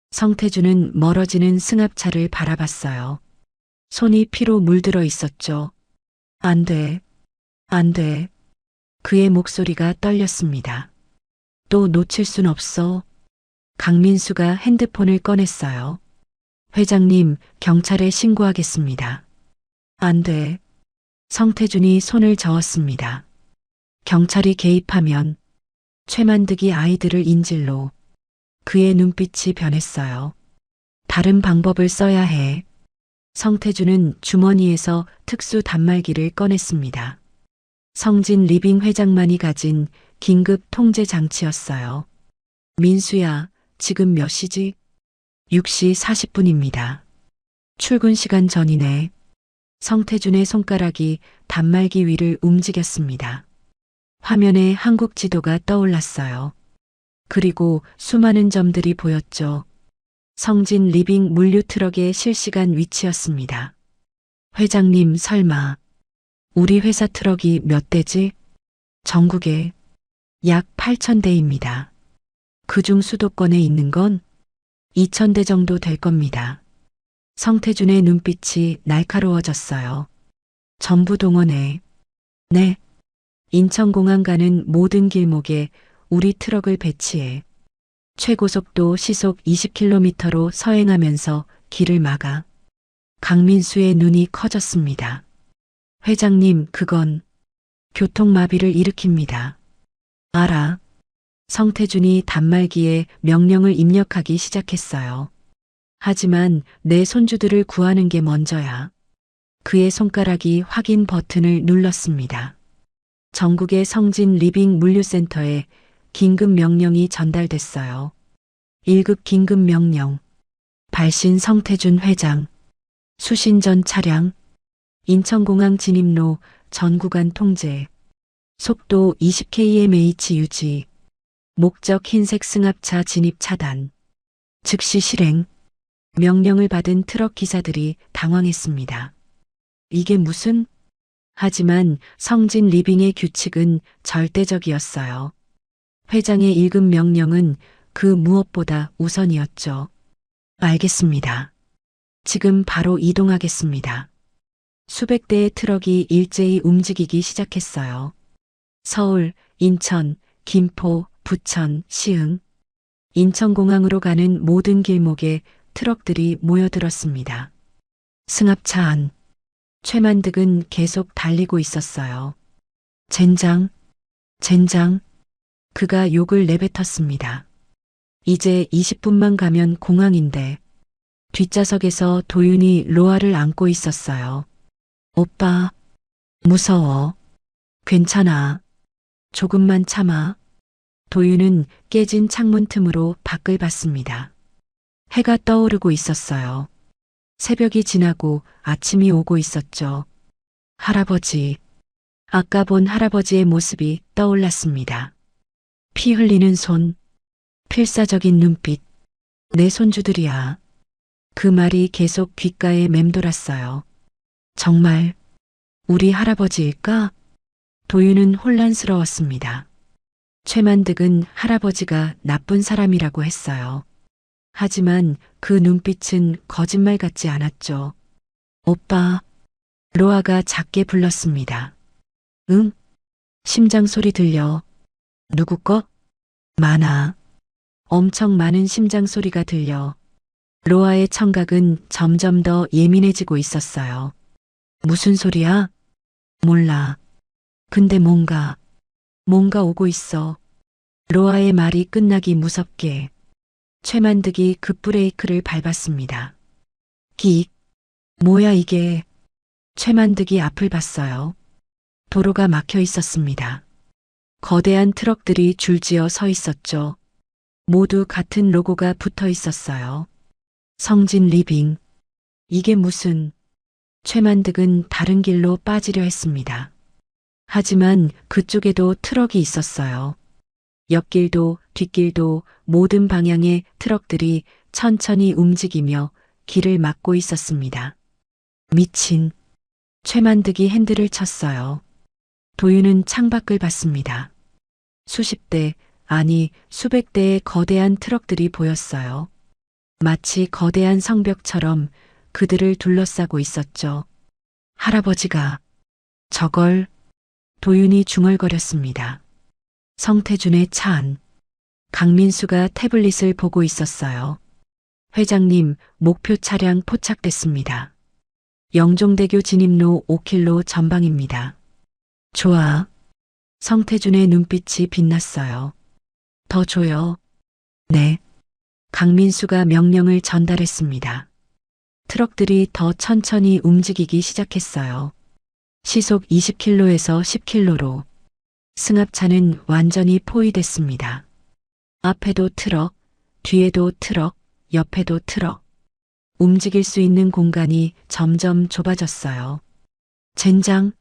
성태주는 멀어지는 승합차를 바라봤어요. 손이 피로 물들어 있었죠. 안 돼, 안 돼. 그의 목소리가 떨렸습니다. 또 놓칠 순 없어. 강민수가 핸드폰을 꺼냈어요. 회장님, 경찰에 신고하겠습니다. 안 돼. 성태준이 손을 저었습니다. 경찰이 개입하면 최만득이 아이들을 인질로. 그의 눈빛이 변했어요. 다른 방법을 써야 해. 성태준은 주머니에서 특수 단말기를 꺼냈습니다. 성진 리빙 회장만이 가진 긴급 통제 장치였어요. 민수야, 지금 몇 시지? 6시 40분입니다. 출근 시간 전이네. 성태준의 손가락이 단말기 위를 움직였습니다. 화면에 한국 지도가 떠올랐어요. 그리고 수많은 점들이 보였죠. 성진 리빙 물류 트럭의 실시간 위치였습니다. 회장님, 설마 우리 회사 트럭이 몇 대지? 전국에 약 8,000대입니다. 그중 수도권에 있는 건 2,000대 정도 될 겁니다. 성태준의 눈빛이 날카로워졌어요. 전부 동원해. 네. 인천공항 가는 모든 길목에 우리 트럭을 배치해. 최고속도 시속 20km로 서행하면서 길을 막아. 강민수의 눈이 커졌습니다. 회장님, 그건 교통마비를 일으킵니다. 알아. 성태준이 단말기에 명령을 입력하기 시작했어요. 하지만 내 손주들을 구하는 게 먼저야. 그의 손가락이 확인 버튼을 눌렀습니다. 전국의 성진 리빙 물류센터에 긴급 명령이 전달됐어요. 1급 긴급 명령. 발신 성태준 회장. 수신 전 차량. 인천공항 진입로 전 구간 통제. 속도 20km/h 유지. 목적 흰색 승합차 진입 차단. 즉시 실행. 명령을 받은 트럭 기사들이 당황했습니다. 이게 무슨? 하지만 성진 리빙의 규칙은 절대적이었어요. 회장의 1급 명령은 그 무엇보다 우선이었죠. 알겠습니다. 지금 바로 이동하겠습니다. 수백 대의 트럭이 일제히 움직이기 시작했어요. 서울, 인천, 김포, 부천, 시흥. 인천공항으로 가는 모든 길목에 트럭들이 모여들었습니다. 승합차 안. 최만득은 계속 달리고 있었어요. 젠장, 젠장. 그가 욕을 내뱉었습니다. 이제 20분만 가면 공항인데. 뒷좌석에서 도윤이 로아를 안고 있었어요. 오빠, 무서워. 괜찮아. 조금만 참아. 도윤은 깨진 창문 틈으로 밖을 봤습니다. 해가 떠오르고 있었어요. 새벽이 지나고 아침이 오고 있었죠. 할아버지. 아까 본 할아버지의 모습이 떠올랐습니다. 피 흘리는 손, 필사적인 눈빛. 내 손주들이야. 그 말이 계속 귓가에 맴돌았어요. 정말 우리 할아버지일까? 도윤은 혼란스러웠습니다. 최만득은 할아버지가 나쁜 사람이라고 했어요. 하지만 그 눈빛은 거짓말 같지 않았죠. 오빠, 로아가 작게 불렀습니다. 응? 심장 소리 들려. 누구 거? 많아. 엄청 많은 심장 소리가 들려. 로아의 청각은 점점 더 예민해지고 있었어요. 무슨 소리야? 몰라. 근데 뭔가 오고 있어. 로아의 말이 끝나기 무섭게. 최만득이 급브레이크를 밟았습니다. 끽. 뭐야 이게. 최만득이 앞을 봤어요. 도로가 막혀 있었습니다. 거대한 트럭들이 줄지어 서 있었죠. 모두 같은 로고가 붙어 있었어요. 성진 리빙. 이게 무슨. 최만득은 다른 길로 빠지려 했습니다. 하지만 그쪽에도 트럭이 있었어요. 옆길도 뒷길도 모든 방향의 트럭들이 천천히 움직이며 길을 막고 있었습니다. 미친. 최만득이 핸들을 쳤어요. 도윤은 창밖을 봤습니다. 수십 대, 아니 수백 대의 거대한 트럭들이 보였어요. 마치 거대한 성벽처럼 그들을 둘러싸고 있었죠. 할아버지가 저걸 도윤이 중얼거렸습니다. 성태준의 차 안. 강민수가 태블릿을 보고 있었어요. 회장님, 목표 차량 포착됐습니다. 영종대교 진입로 5km 전방입니다. 좋아. 성태준의 눈빛이 빛났어요. 더 줘요. 네. 강민수가 명령을 전달했습니다. 트럭들이 더 천천히 움직이기 시작했어요. 시속 20km에서 10km로. 승합차는 완전히 포위됐습니다. 앞에도 트럭, 뒤에도 트럭, 옆에도 트럭. 움직일 수 있는 공간이 점점 좁아졌어요. 젠장,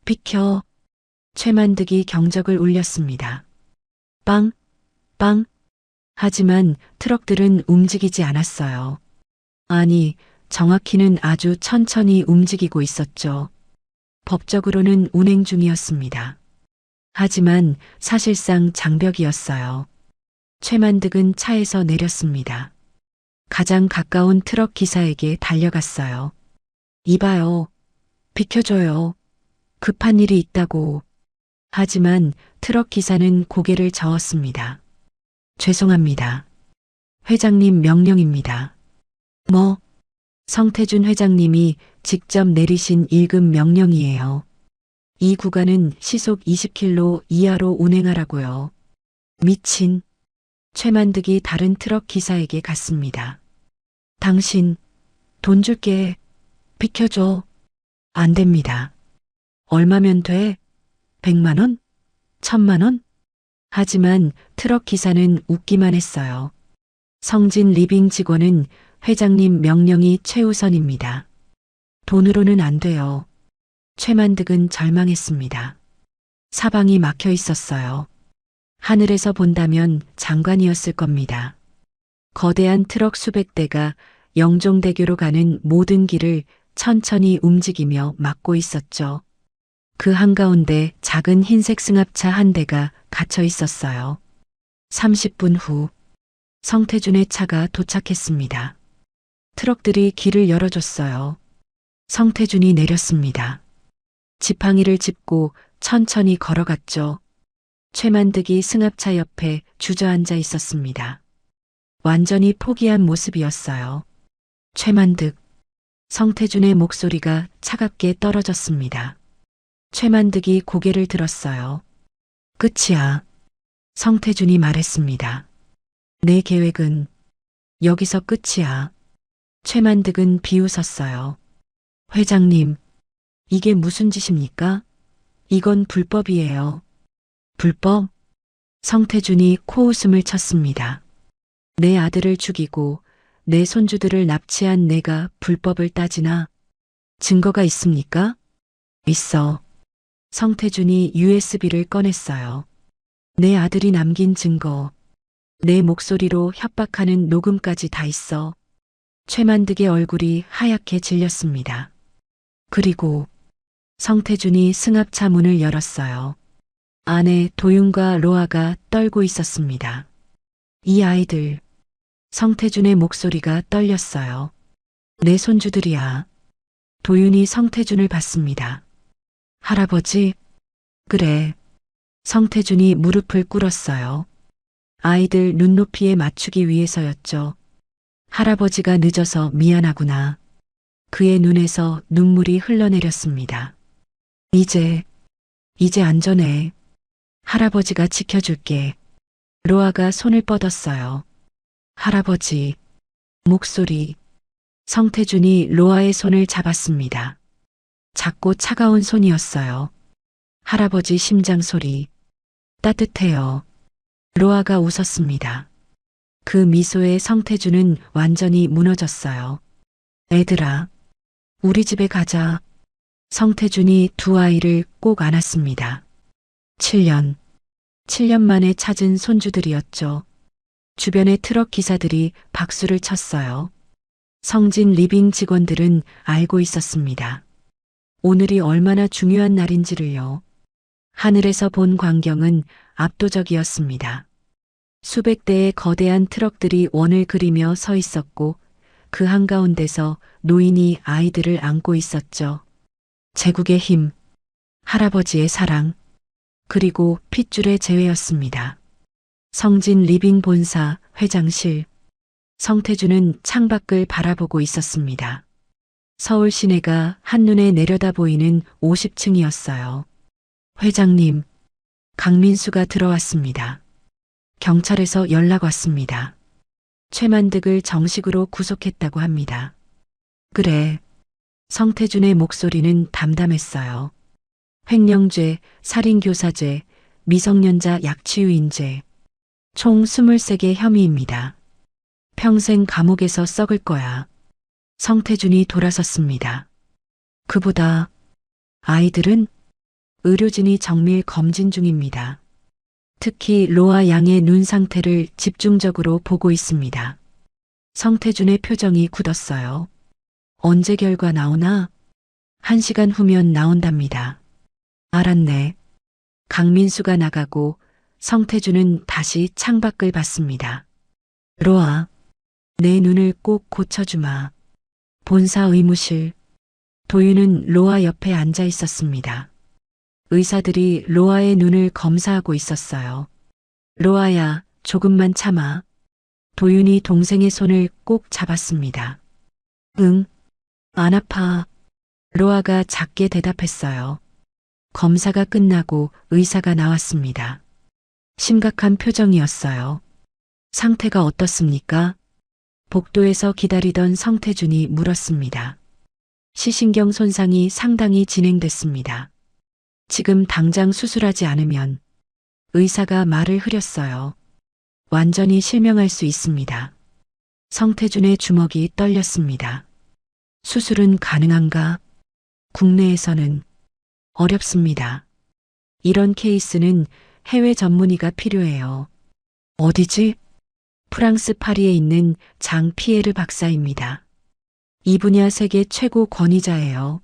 비켜. 최만득이 경적을 울렸습니다. 빵, 빵. 하지만 트럭들은 움직이지 않았어요. 아니, 정확히는 아주 천천히 움직이고 있었죠. 법적으로는 운행 중이었습니다. 하지만 사실상 장벽이었어요. 최만득은 차에서 내렸습니다. 가장 가까운 트럭 기사에게 달려갔어요. 이봐요. 비켜줘요. 급한 일이 있다고. 하지만 트럭 기사는 고개를 저었습니다. 죄송합니다. 회장님 명령입니다. 뭐? 성태준 회장님이 직접 내리신 1급 명령이에요. 이 구간은 시속 20km 이하로 운행하라고요. 미친. 최만득이 다른 트럭 기사에게 갔습니다. 당신, 돈 줄게. 비켜줘. 안 됩니다. 얼마면 돼? 100만 원? 1000만 원? 하지만 트럭 기사는 웃기만 했어요. 성진 리빙 직원은 회장님 명령이 최우선입니다. 돈으로는 안 돼요. 최만득은 절망했습니다. 사방이 막혀 있었어요. 하늘에서 본다면 장관이었을 겁니다. 거대한 트럭 수백 대가 영종대교로 가는 모든 길을 천천히 움직이며 막고 있었죠. 그 한가운데 작은 흰색 승합차 한 대가 갇혀 있었어요. 30분 후 성태준의 차가 도착했습니다. 트럭들이 길을 열어줬어요. 성태준이 내렸습니다. 지팡이를 짚고 천천히 걸어갔죠. 최만득이 승합차 옆에 주저앉아 있었습니다. 완전히 포기한 모습이었어요. 최만득. 성태준의 목소리가 차갑게 떨어졌습니다. 최만득이 고개를 들었어요. 끝이야. 성태준이 말했습니다. 내 계획은 여기서 끝이야. 최만득은 비웃었어요. 회장님, 이게 무슨 짓입니까? 이건 불법이에요. 불법? 성태준이 코웃음을 쳤습니다. 내 아들을 죽이고 내 손주들을 납치한 내가 불법을 따지나? 증거가 있습니까? 있어. 성태준이 USB를 꺼냈어요. 내 아들이 남긴 증거. 내 목소리로 협박하는 녹음까지 다 있어. 최만득의 얼굴이 하얗게 질렸습니다. 그리고 성태준이 승합차 문을 열었어요. 안에 도윤과 로아가 떨고 있었습니다. 이 아이들. 성태준의 목소리가 떨렸어요. 내 손주들이야. 도윤이 성태준을 봤습니다. 할아버지? 그래. 성태준이 무릎을 꿇었어요. 아이들 눈높이에 맞추기 위해서였죠. 할아버지가 늦어서 미안하구나. 그의 눈에서 눈물이 흘러내렸습니다. 이제 안전해. 할아버지가 지켜줄게. 로아가 손을 뻗었어요. 할아버지. 목소리. 성태준이 로아의 손을 잡았습니다. 작고 차가운 손이었어요. 할아버지 심장 소리. 따뜻해요. 로아가 웃었습니다. 그 미소에 성태준은 완전히 무너졌어요. 애들아, 우리 집에 가자. 성태준이 두 아이를 꼭 안았습니다. 7년 만에 찾은 손주들이었죠. 주변의 트럭 기사들이 박수를 쳤어요. 성진 리빙 직원들은 알고 있었습니다. 오늘이 얼마나 중요한 날인지를요. 하늘에서 본 광경은 압도적이었습니다. 수백 대의 거대한 트럭들이 원을 그리며 서 있었고 그 한가운데서 노인이 아이들을 안고 있었죠. 제국의 힘, 할아버지의 사랑, 그리고 핏줄의 재회였습니다. 성진 리빙 본사 회장실, 성태주는 창밖을 바라보고 있었습니다. 서울 시내가 한눈에 내려다 보이는 50층이었어요. 회장님, 강민수가 들어왔습니다. 경찰에서 연락 왔습니다. 최만득을 정식으로 구속했다고 합니다. 그래. 성태준의 목소리는 담담했어요. 횡령죄, 살인교사죄, 미성년자 약취유인죄. 총 23개 혐의입니다. 평생 감옥에서 썩을 거야. 성태준이 돌아섰습니다. 그보다 아이들은 의료진이 정밀 검진 중입니다. 특히 로아 양의 눈 상태를 집중적으로 보고 있습니다. 성태준의 표정이 굳었어요. 언제 결과 나오나? 1시간 후면 나온답니다. 알았네. 강민수가 나가고 성태준은 다시 창밖을 봤습니다. 로아, 내 눈을 꼭 고쳐주마. 본사 의무실. 도윤은 로아 옆에 앉아 있었습니다. 의사들이 로아의 눈을 검사하고 있었어요. 로아야, 조금만 참아. 도윤이 동생의 손을 꼭 잡았습니다. 응, 안 아파. 로아가 작게 대답했어요. 검사가 끝나고 의사가 나왔습니다. 심각한 표정이었어요. 상태가 어떻습니까? 복도에서 기다리던 성태준이 물었습니다. 시신경 손상이 상당히 진행됐습니다. 지금 당장 수술하지 않으면 의사가 말을 흐렸어요. 완전히 실명할 수 있습니다. 성태준의 주먹이 떨렸습니다. 수술은 가능한가? 국내에서는 어렵습니다. 이런 케이스는 해외 전문의가 필요해요. 어디지? 프랑스 파리에 있는 장 피에르 박사입니다. 이 분야 세계 최고 권위자예요.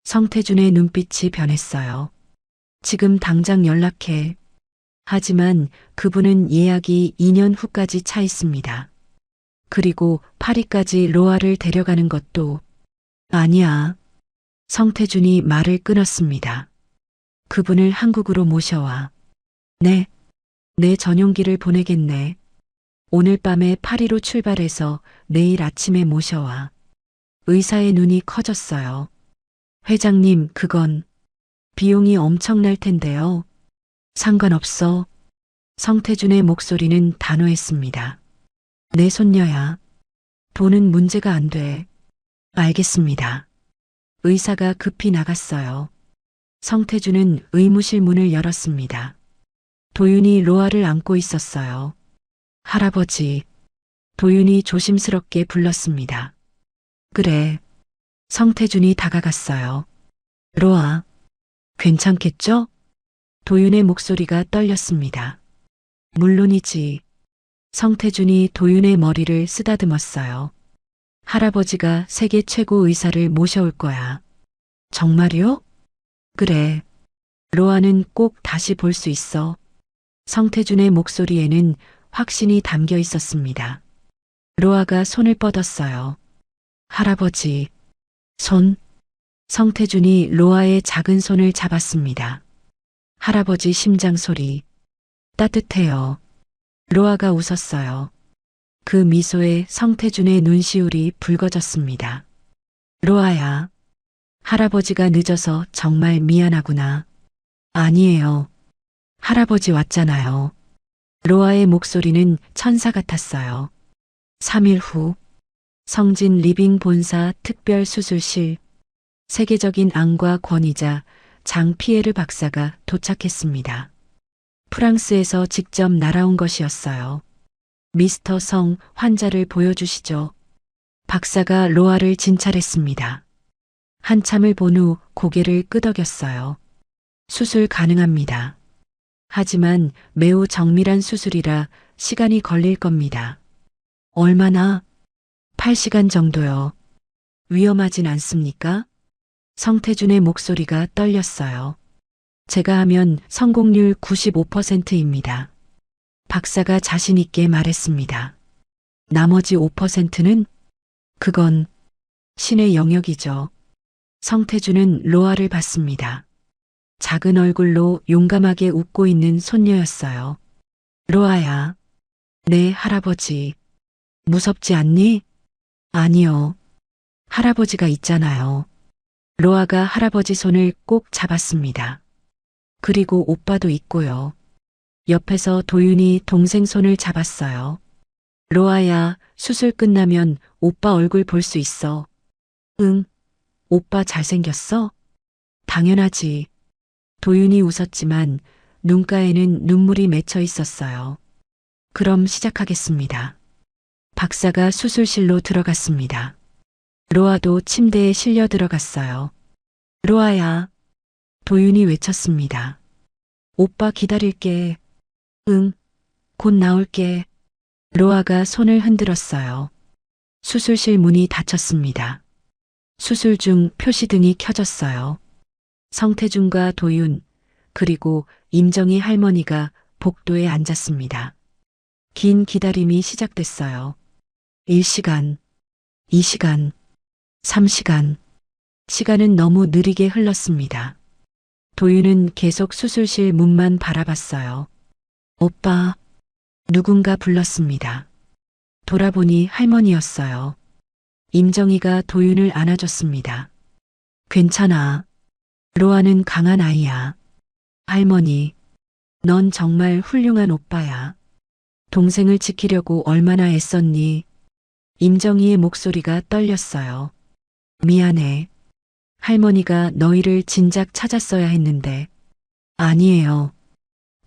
성태준의 눈빛이 변했어요. 지금 당장 연락해. 하지만 그분은 예약이 2년 후까지 차 있습니다. 그리고 파리까지 로아를 데려가는 것도 아니야. 성태준이 말을 끊었습니다. 그분을 한국으로 모셔와. 네, 내 전용기를 보내겠네. 오늘 밤에 파리로 출발해서 내일 아침에 모셔와. 의사의 눈이 커졌어요. 회장님, 그건 비용이 엄청날 텐데요. 상관없어. 성태준의 목소리는 단호했습니다. 내 손녀야. 돈은 문제가 안 돼. 알겠습니다. 의사가 급히 나갔어요. 성태준은 의무실 문을 열었습니다. 도윤이 로아를 안고 있었어요. 할아버지. 도윤이 조심스럽게 불렀습니다. 그래. 성태준이 다가갔어요. 로아. 괜찮겠죠? 도윤의 목소리가 떨렸습니다. 물론이지. 성태준이 도윤의 머리를 쓰다듬었어요. 할아버지가 세계 최고 의사를 모셔올 거야. 정말요? 그래. 로아는 꼭 다시 볼 수 있어. 성태준의 목소리에는 확신이 담겨 있었습니다. 로아가 손을 뻗었어요. 할아버지. 손. 성태준이 로아의 작은 손을 잡았습니다. 할아버지 심장 소리. 따뜻해요. 로아가 웃었어요. 그 미소에 성태준의 눈시울이 붉어졌습니다. 로아야. 할아버지가 늦어서 정말 미안하구나. 아니에요. 할아버지 왔잖아요. 로아의 목소리는 천사 같았어요. 3일 후 성진 리빙 본사 특별수술실. 세계적인 앙과 권위자 장 피에르 박사가 도착했습니다. 프랑스에서 직접 날아온 것이었어요. 미스터 성, 환자를 보여주시죠. 박사가 로아를 진찰했습니다. 한참을 본 후 고개를 끄덕였어요. 수술 가능합니다. 하지만 매우 정밀한 수술이라 시간이 걸릴 겁니다. 얼마나? 8시간 정도요. 위험하진 않습니까? 성태준의 목소리가 떨렸어요. 제가 하면 성공률 95%입니다. 박사가 자신있게 말했습니다. 나머지 5%는? 그건 신의 영역이죠. 성태주는 로아를 봤습니다. 작은 얼굴로 용감하게 웃고 있는 손녀였어요. 로아야. 네, 할아버지. 무섭지 않니? 아니요. 할아버지가 있잖아요. 로아가 할아버지 손을 꼭 잡았습니다. 그리고 오빠도 있고요. 옆에서 도윤이 동생 손을 잡았어요. 로아야, 수술 끝나면 오빠 얼굴 볼 수 있어. 응. 오빠 잘생겼어? 당연하지. 도윤이 웃었지만 눈가에는 눈물이 맺혀 있었어요. 그럼 시작하겠습니다. 박사가 수술실로 들어갔습니다. 로아도 침대에 실려 들어갔어요. 로아야. 도윤이 외쳤습니다. 오빠 기다릴게. 응. 곧 나올게. 로아가 손을 흔들었어요. 수술실 문이 닫혔습니다. 수술 중 표시등이 켜졌어요. 성태준과 도윤, 그리고 임정희 할머니가 복도에 앉았습니다. 긴 기다림이 시작됐어요. 1시간, 2시간, 3시간. 시간은 너무 느리게 흘렀습니다. 도윤은 계속 수술실 문만 바라봤어요. 오빠, 누군가 불렀습니다. 돌아보니 할머니였어요. 임정희가 도윤을 안아줬습니다. 괜찮아. 로아는 강한 아이야. 할머니, 넌 정말 훌륭한 오빠야. 동생을 지키려고 얼마나 애썼니? 임정희의 목소리가 떨렸어요. 미안해. 할머니가 너희를 진작 찾았어야 했는데. 아니에요.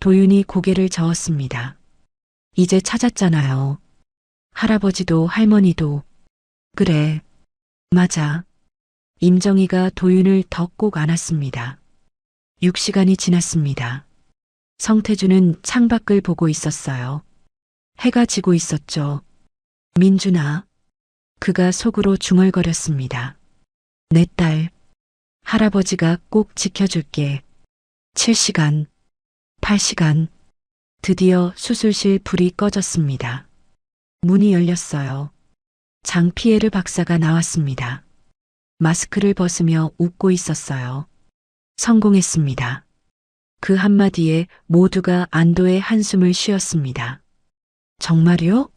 도윤이 고개를 저었습니다. 이제 찾았잖아요. 할아버지도 할머니도. 그래. 맞아. 임정희가 도윤을 더 꼭 안았습니다. 6시간이 지났습니다. 성태주는 창밖을 보고 있었어요. 해가 지고 있었죠. 민준아. 그가 속으로 중얼거렸습니다. 내 딸. 할아버지가 꼭 지켜줄게. 7시간, 8시간. 드디어 수술실 불이 꺼졌습니다. 문이 열렸어요. 장피에르 박사가 나왔습니다. 마스크를 벗으며 웃고 있었어요. 성공했습니다. 그 한마디에 모두가 안도의 한숨을 쉬었습니다. 정말요?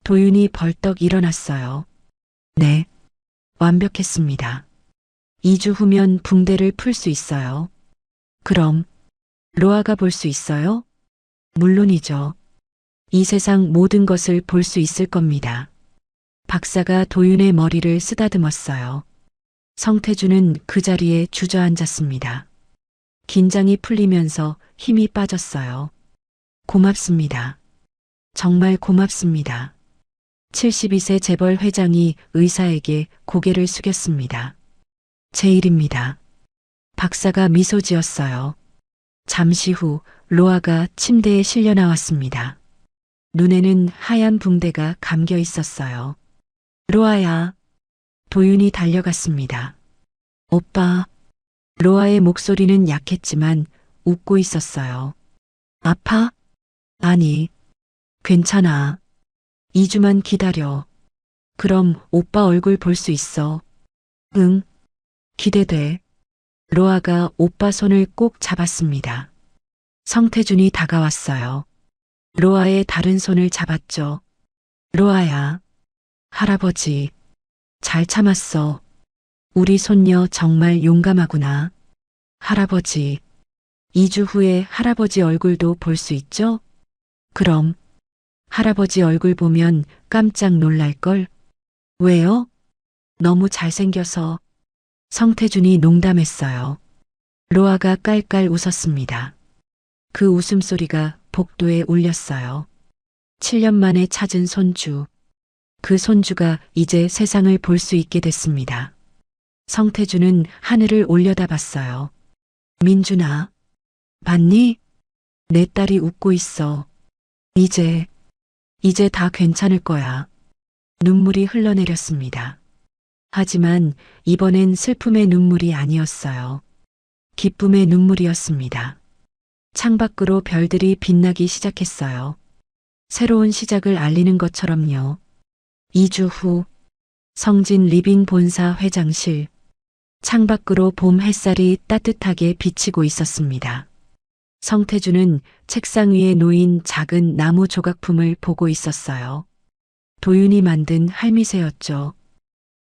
도윤이 벌떡 일어났어요. 네. 완벽했습니다. 2주 후면 붕대를 풀 수 있어요. 그럼 로아가 볼 수 있어요? 물론이죠. 이 세상 모든 것을 볼 수 있을 겁니다. 박사가 도윤의 머리를 쓰다듬었어요. 성태주는 그 자리에 주저앉았습니다. 긴장이 풀리면서 힘이 빠졌어요. 고맙습니다. 정말 고맙습니다. 72세 재벌 회장이 의사에게 고개를 숙였습니다. 제 일입니다. 박사가 미소 지었어요. 잠시 후 로아가 침대에 실려 나왔습니다. 눈에는 하얀 붕대가 감겨 있었어요. 로아야. 도윤이 달려갔습니다. 오빠. 로아의 목소리는 약했지만 웃고 있었어요. 아파? 아니. 괜찮아. 2주만 기다려. 그럼 오빠 얼굴 볼 수 있어. 응. 기대돼. 로아가 오빠 손을 꼭 잡았습니다. 성태준이 다가왔어요. 로아의 다른 손을 잡았죠. 로아야. 할아버지. 잘 참았어. 우리 손녀 정말 용감하구나. 할아버지. 2주 후에 할아버지 얼굴도 볼 수 있죠? 그럼. 할아버지 얼굴 보면 깜짝 놀랄걸? 왜요? 너무 잘생겨서. 성태준이 농담했어요. 로아가 깔깔 웃었습니다. 그 웃음소리가 복도에 울렸어요. 7년 만에 찾은 손주. 그 손주가 이제 세상을 볼 수 있게 됐습니다. 성태준은 하늘을 올려다봤어요. 민준아. 봤니? 내 딸이 웃고 있어. 이제 다 괜찮을 거야. 눈물이 흘러내렸습니다. 하지만 이번엔 슬픔의 눈물이 아니었어요. 기쁨의 눈물이었습니다. 창밖으로 별들이 빛나기 시작했어요. 새로운 시작을 알리는 것처럼요. 2주 후 성진 리빙 본사 회장실. 창밖으로 봄 햇살이 따뜻하게 비치고 있었습니다. 성태주는 책상 위에 놓인 작은 나무 조각품을 보고 있었어요. 도윤이 만든 할미새였죠.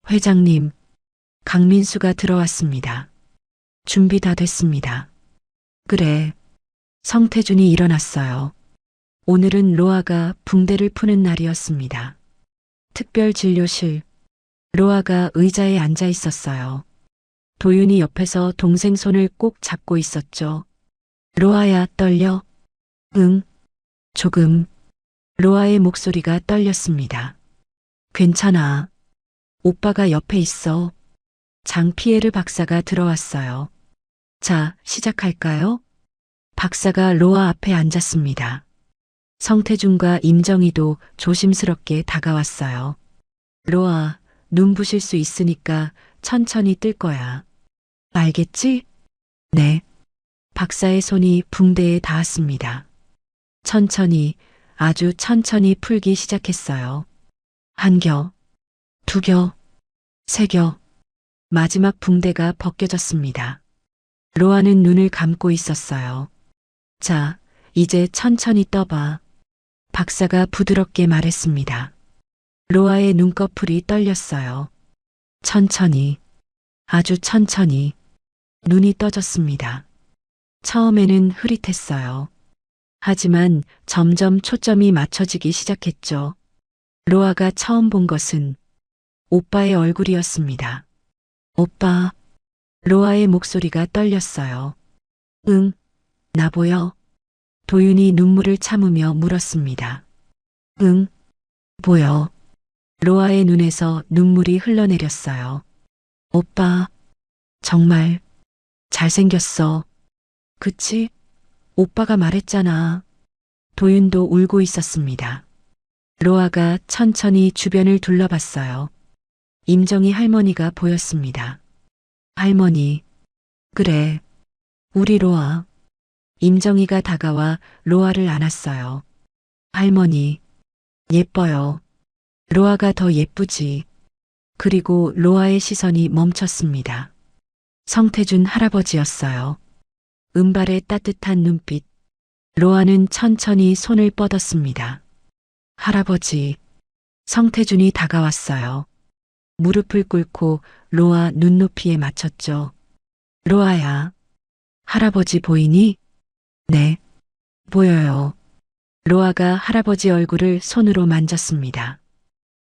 회장님, 강민수가 들어왔습니다. 준비 다 됐습니다. 그래. 성태준이 일어났어요. 오늘은 로아가 붕대를 푸는 날이었습니다. 특별 진료실. 로아가 의자에 앉아 있었어요. 도윤이 옆에서 동생 손을 꼭 잡고 있었죠. 로아야, 떨려? 응, 조금. 로아의 목소리가 떨렸습니다. 괜찮아. 오빠가 옆에 있어. 장피에르 박사가 들어왔어요. 자, 시작할까요? 박사가 로아 앞에 앉았습니다. 성태준과 임정희도 조심스럽게 다가왔어요. 로아, 눈 부실 수 있으니까 천천히 뜰 거야. 알겠지? 네. 박사의 손이 붕대에 닿았습니다. 천천히, 아주 천천히 풀기 시작했어요. 한 겨, 두 겨, 세 겨. 마지막 붕대가 벗겨졌습니다. 로아는 눈을 감고 있었어요. 자, 이제 천천히 떠봐. 박사가 부드럽게 말했습니다. 로아의 눈꺼풀이 떨렸어요. 천천히, 아주 천천히. 눈이 떠졌습니다. 처음에는 흐릿했어요. 하지만 점점 초점이 맞춰지기 시작했죠. 로아가 처음 본 것은 오빠의 얼굴이었습니다. 오빠. 로아의 목소리가 떨렸어요. 응, 나 보여? 도윤이 눈물을 참으며 물었습니다. 응, 보여. 로아의 눈에서 눈물이 흘러내렸어요. 오빠, 정말 잘생겼어. 그치? 오빠가 말했잖아. 도윤도 울고 있었습니다. 로아가 천천히 주변을 둘러봤어요. 임정희 할머니가 보였습니다. 할머니, 그래, 우리 로아. 임정희가 다가와 로아를 안았어요. 할머니, 예뻐요. 로아가 더 예쁘지. 그리고 로아의 시선이 멈췄습니다. 성태준 할아버지였어요. 은발의 따뜻한 눈빛. 로아는 천천히 손을 뻗었습니다. 할아버지. 성태준이 다가왔어요. 무릎을 꿇고 로아 눈높이에 맞췄죠. 로아야. 할아버지 보이니? 네. 보여요. 로아가 할아버지 얼굴을 손으로 만졌습니다.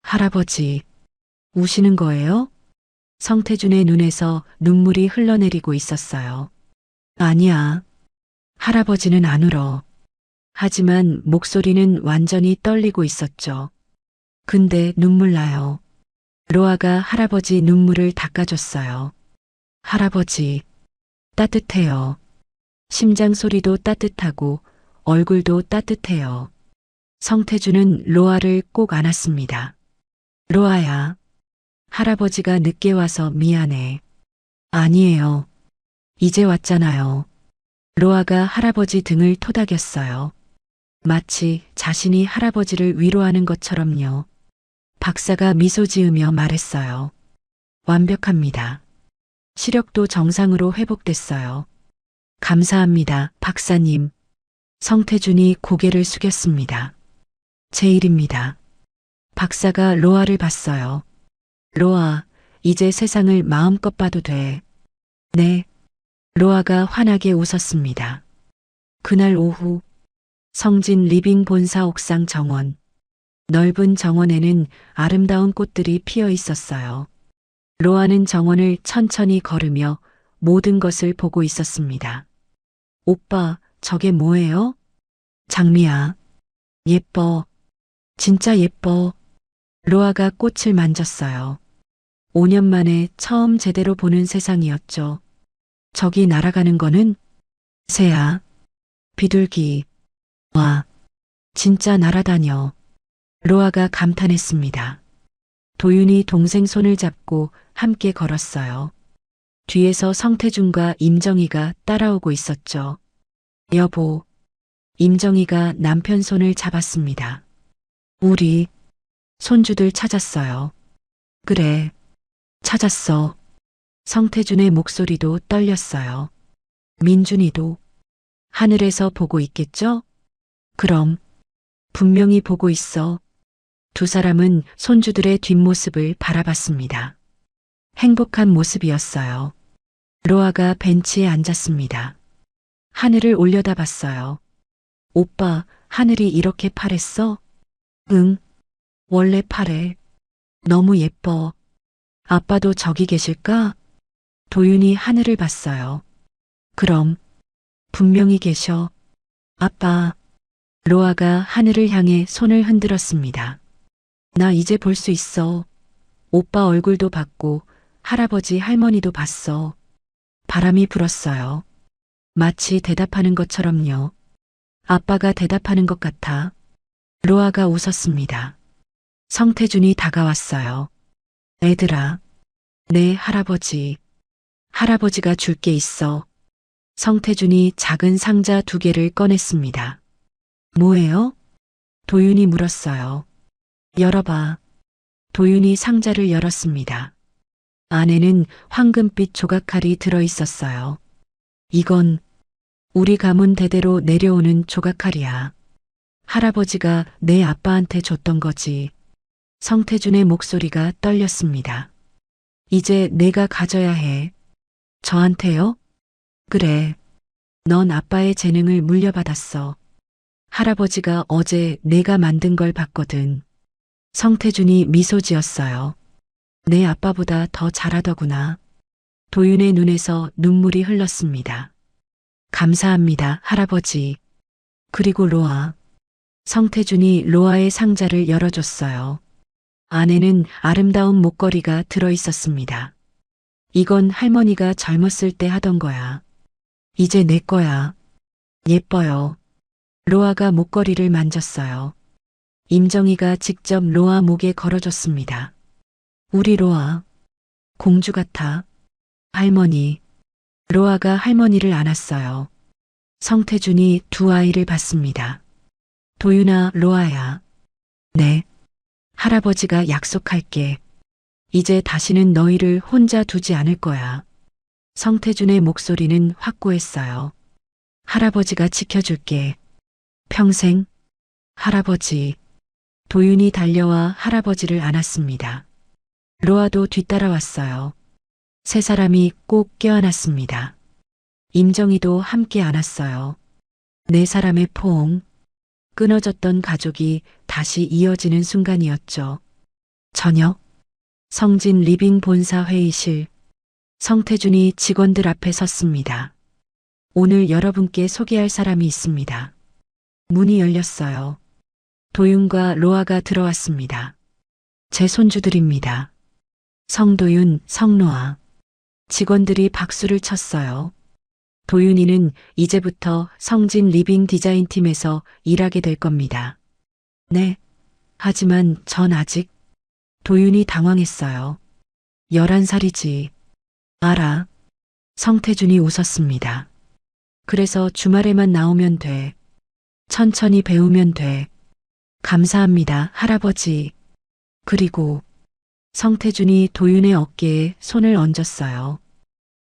할아버지. 우시는 거예요? 성태준의 눈에서 눈물이 흘러내리고 있었어요. 아니야. 할아버지는 안 울어. 하지만 목소리는 완전히 떨리고 있었죠. 근데 눈물 나요. 로아가 할아버지 눈물을 닦아줬어요. 할아버지, 따뜻해요. 심장 소리도 따뜻하고 얼굴도 따뜻해요. 성태준은 로아를 꼭 안았습니다. 로아야, 할아버지가 늦게 와서 미안해. 아니에요. 이제 왔잖아요. 로아가 할아버지 등을 토닥였어요. 마치 자신이 할아버지를 위로하는 것처럼요. 박사가 미소 지으며 말했어요. 완벽합니다. 시력도 정상으로 회복됐어요. 감사합니다, 박사님. 성태준이 고개를 숙였습니다. 제 일입니다. 박사가 로아를 봤어요. 로아, 이제 세상을 마음껏 봐도 돼. 네. 로아가 환하게 웃었습니다. 그날 오후, 성진 리빙 본사 옥상 정원. 넓은 정원에는 아름다운 꽃들이 피어 있었어요. 로아는 정원을 천천히 걸으며 모든 것을 보고 있었습니다. 오빠, 저게 뭐예요? 장미야. 예뻐. 진짜 예뻐. 로아가 꽃을 만졌어요. 5년 만에 처음 제대로 보는 세상이었죠. 저기 날아가는 거는? 새야. 비둘기. 와. 진짜 날아다녀. 로아가 감탄했습니다. 도윤이 동생 손을 잡고 함께 걸었어요. 뒤에서 성태준과 임정희가 따라오고 있었죠. 여보, 임정희가 남편 손을 잡았습니다. 우리 손주들 찾았어요. 그래, 찾았어. 성태준의 목소리도 떨렸어요. 민준이도 하늘에서 보고 있겠죠? 그럼 분명히 보고 있어. 두 사람은 손주들의 뒷모습을 바라봤습니다. 행복한 모습이었어요. 로아가 벤치에 앉았습니다. 하늘을 올려다봤어요. 오빠, 하늘이 이렇게 파랬어? 응, 원래 파래. 너무 예뻐. 아빠도 저기 계실까? 도윤이 하늘을 봤어요. 그럼 분명히 계셔. 아빠. 로아가 하늘을 향해 손을 흔들었습니다. 나 이제 볼 수 있어. 오빠 얼굴도 봤고 할아버지 할머니도 봤어. 바람이 불었어요. 마치 대답하는 것처럼요. 아빠가 대답하는 것 같아. 로아가 웃었습니다. 성태준이 다가왔어요. 애들아, 네 할아버지. 할아버지가 줄 게 있어. 성태준이 작은 상자 2개를 꺼냈습니다. 뭐예요? 도윤이 물었어요. 열어봐. 도윤이 상자를 열었습니다. 안에는 황금빛 조각칼이 들어 있었어요. 이건 우리 가문 대대로 내려오는 조각칼이야. 할아버지가 내 아빠한테 줬던 거지. 성태준의 목소리가 떨렸습니다. 이제 내가 가져야 해. 저한테요? 그래. 넌 아빠의 재능을 물려받았어. 할아버지가 어제 내가 만든 걸 봤거든. 성태준이 미소 지었어요. 내 아빠보다 더 잘하더구나. 도윤의 눈에서 눈물이 흘렀습니다. 감사합니다, 할아버지. 그리고 로아. 성태준이 로아의 상자를 열어줬어요. 안에는 아름다운 목걸이가 들어 있었습니다. 이건 할머니가 젊었을 때 하던 거야. 이제 내 거야. 예뻐요. 로아가 목걸이를 만졌어요. 임정희가 직접 로아 목에 걸어줬습니다. 우리 로아. 공주 같아. 할머니. 로아가 할머니를 안았어요. 성태준이 두 아이를 봤습니다. 도윤아, 로아야. 네. 할아버지가 약속할게. 이제 다시는 너희를 혼자 두지 않을 거야. 성태준의 목소리는 확고했어요. 할아버지가 지켜줄게. 평생. 할아버지. 도윤이 달려와 할아버지를 안았습니다. 로아도 뒤따라왔어요. 세 사람이 꼭 껴안았습니다. 임정희도 함께 안았어요. 네 사람의 포옹. 끊어졌던 가족이 다시 이어지는 순간이었죠. 저녁. 성진 리빙 본사 회의실. 성태준이 직원들 앞에 섰습니다. 오늘 여러분께 소개할 사람이 있습니다. 문이 열렸어요. 도윤과 로아가 들어왔습니다. 제 손주들입니다. 성도윤, 성로아. 직원들이 박수를 쳤어요. 도윤이는 이제부터 성진 리빙 디자인 팀에서 일하게 될 겁니다. 네. 하지만 전 아직. 도윤이 당황했어요. 11살이지. 알아. 성태준이 웃었습니다. 그래서 주말에만 나오면 돼. 천천히 배우면 돼. 감사합니다, 할아버지. 그리고 성태준이 도윤의 어깨에 손을 얹었어요.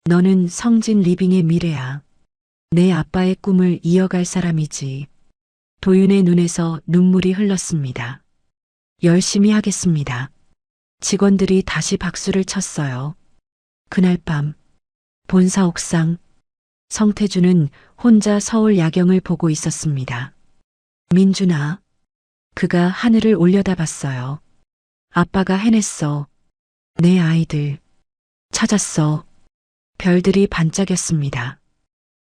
너는 성진 리빙의 미래야. 내 아빠의 꿈을 이어갈 사람이지. 도윤의 눈에서 눈물이 흘렀습니다. 열심히 하겠습니다. 직원들이 다시 박수를 쳤어요. 그날 밤 본사 옥상. 성태준은 혼자 서울 야경을 보고 있었습니다. 민준아. 그가 하늘을 올려다봤어요. 아빠가 해냈어. 내 아이들. 찾았어. 별들이 반짝였습니다.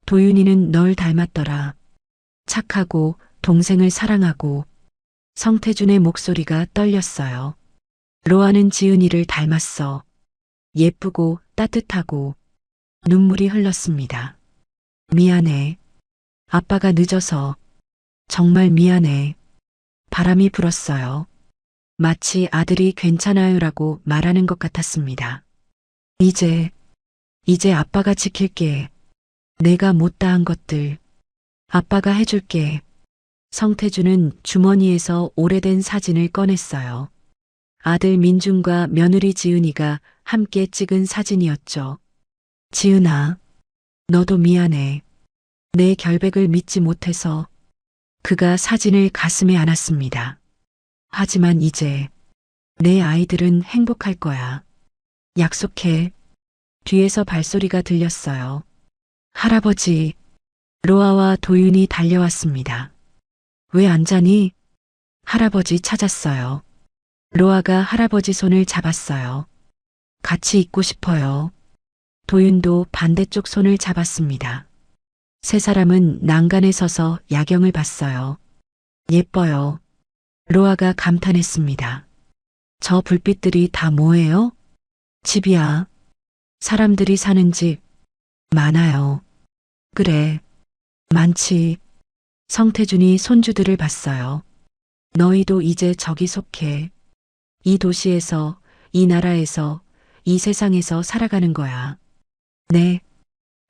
도윤이는 널 닮았더라. 착하고 동생을 사랑하고. 성태준의 목소리가 떨렸어요. 로아는 지은이를 닮았어. 예쁘고 따뜻하고. 눈물이 흘렀습니다. 미안해. 아빠가 늦어서. 정말 미안해. 바람이 불었어요. 마치 아들이 괜찮아요라고 말하는 것 같았습니다. 이제 아빠가 지킬게. 내가 못다한 것들. 아빠가 해줄게. 성태주는 주머니에서 오래된 사진을 꺼냈어요. 아들 민준과 며느리 지은이가 함께 찍은 사진이었죠. 지은아, 너도 미안해. 내 결백을 믿지 못해서. 그가 사진을 가슴에 안았습니다. 하지만 이제 내 아이들은 행복할 거야. 약속해. 뒤에서 발소리가 들렸어요. 할아버지, 로아와 도윤이 달려왔습니다. 왜 안 자니? 할아버지 찾았어요. 로아가 할아버지 손을 잡았어요. 같이 있고 싶어요. 도윤도 반대쪽 손을 잡았습니다. 세 사람은 난간에 서서 야경을 봤어요. 예뻐요. 로아가 감탄했습니다. 저 불빛들이 다 뭐예요? 집이야. 사람들이 사는 집. 많아요. 그래. 많지. 성태준이 손주들을 봤어요. 너희도 이제 저기 속해. 이 도시에서, 이 나라에서, 이 세상에서 살아가는 거야. 네.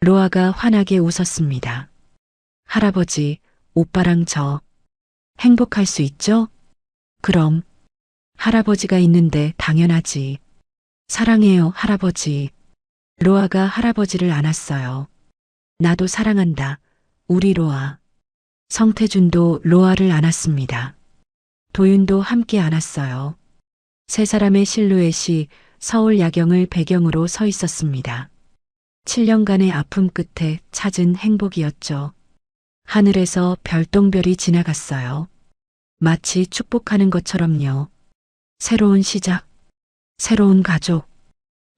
로아가 환하게 웃었습니다. 할아버지, 오빠랑 저 행복할 수 있죠? 그럼. 할아버지가 있는데 당연하지. 사랑해요, 할아버지. 로아가 할아버지를 안았어요. 나도 사랑한다. 우리 로아. 성태준도 로아를 안았습니다. 도윤도 함께 안았어요. 세 사람의 실루엣이 서울 야경을 배경으로 서 있었습니다. 7년간의 아픔 끝에 찾은 행복이었죠. 하늘에서 별똥별이 지나갔어요. 마치 축복하는 것처럼요. 새로운 시작, 새로운 가족,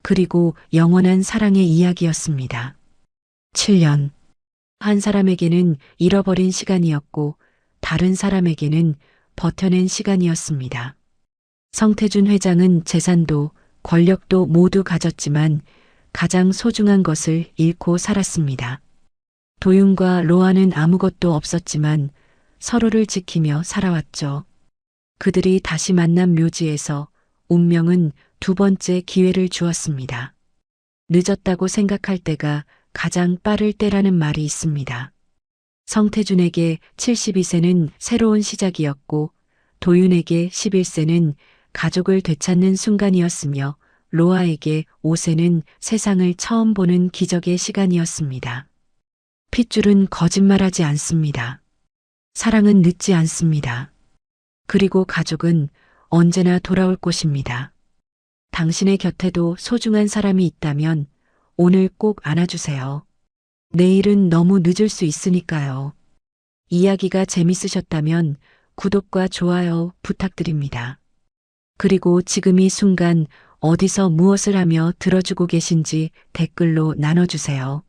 그리고 영원한 사랑의 이야기였습니다. 7년. 한 사람에게는 잃어버린 시간이었고 다른 사람에게는 버텨낸 시간이었습니다. 성태준 회장은 재산도 권력도 모두 가졌지만 가장 소중한 것을 잃고 살았습니다. 도윤과 로아는 아무것도 없었지만 서로를 지키며 살아왔죠. 그들이 다시 만난 묘지에서 운명은 두 번째 기회를 주었습니다. 늦었다고 생각할 때가 가장 빠를 때라는 말이 있습니다. 성태준에게 72세는 새로운 시작이었고 도윤에게 11세는 가족을 되찾는 순간이었으며 로아에게 5세는 세상을 처음 보는 기적의 시간이었습니다. 핏줄은 거짓말하지 않습니다. 사랑은 늦지 않습니다. 그리고 가족은 언제나 돌아올 곳입니다. 당신의 곁에도 소중한 사람이 있다면 오늘 꼭 안아주세요. 내일은 너무 늦을 수 있으니까요. 이야기가 재밌으셨다면 구독과 좋아요 부탁드립니다. 그리고 지금 이 순간 어디서 무엇을 하며 들어주고 계신지 댓글로 나눠주세요.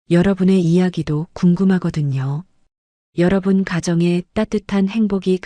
여러분의 이야기도 궁금하거든요. 여러분 가정에 따뜻한 행복이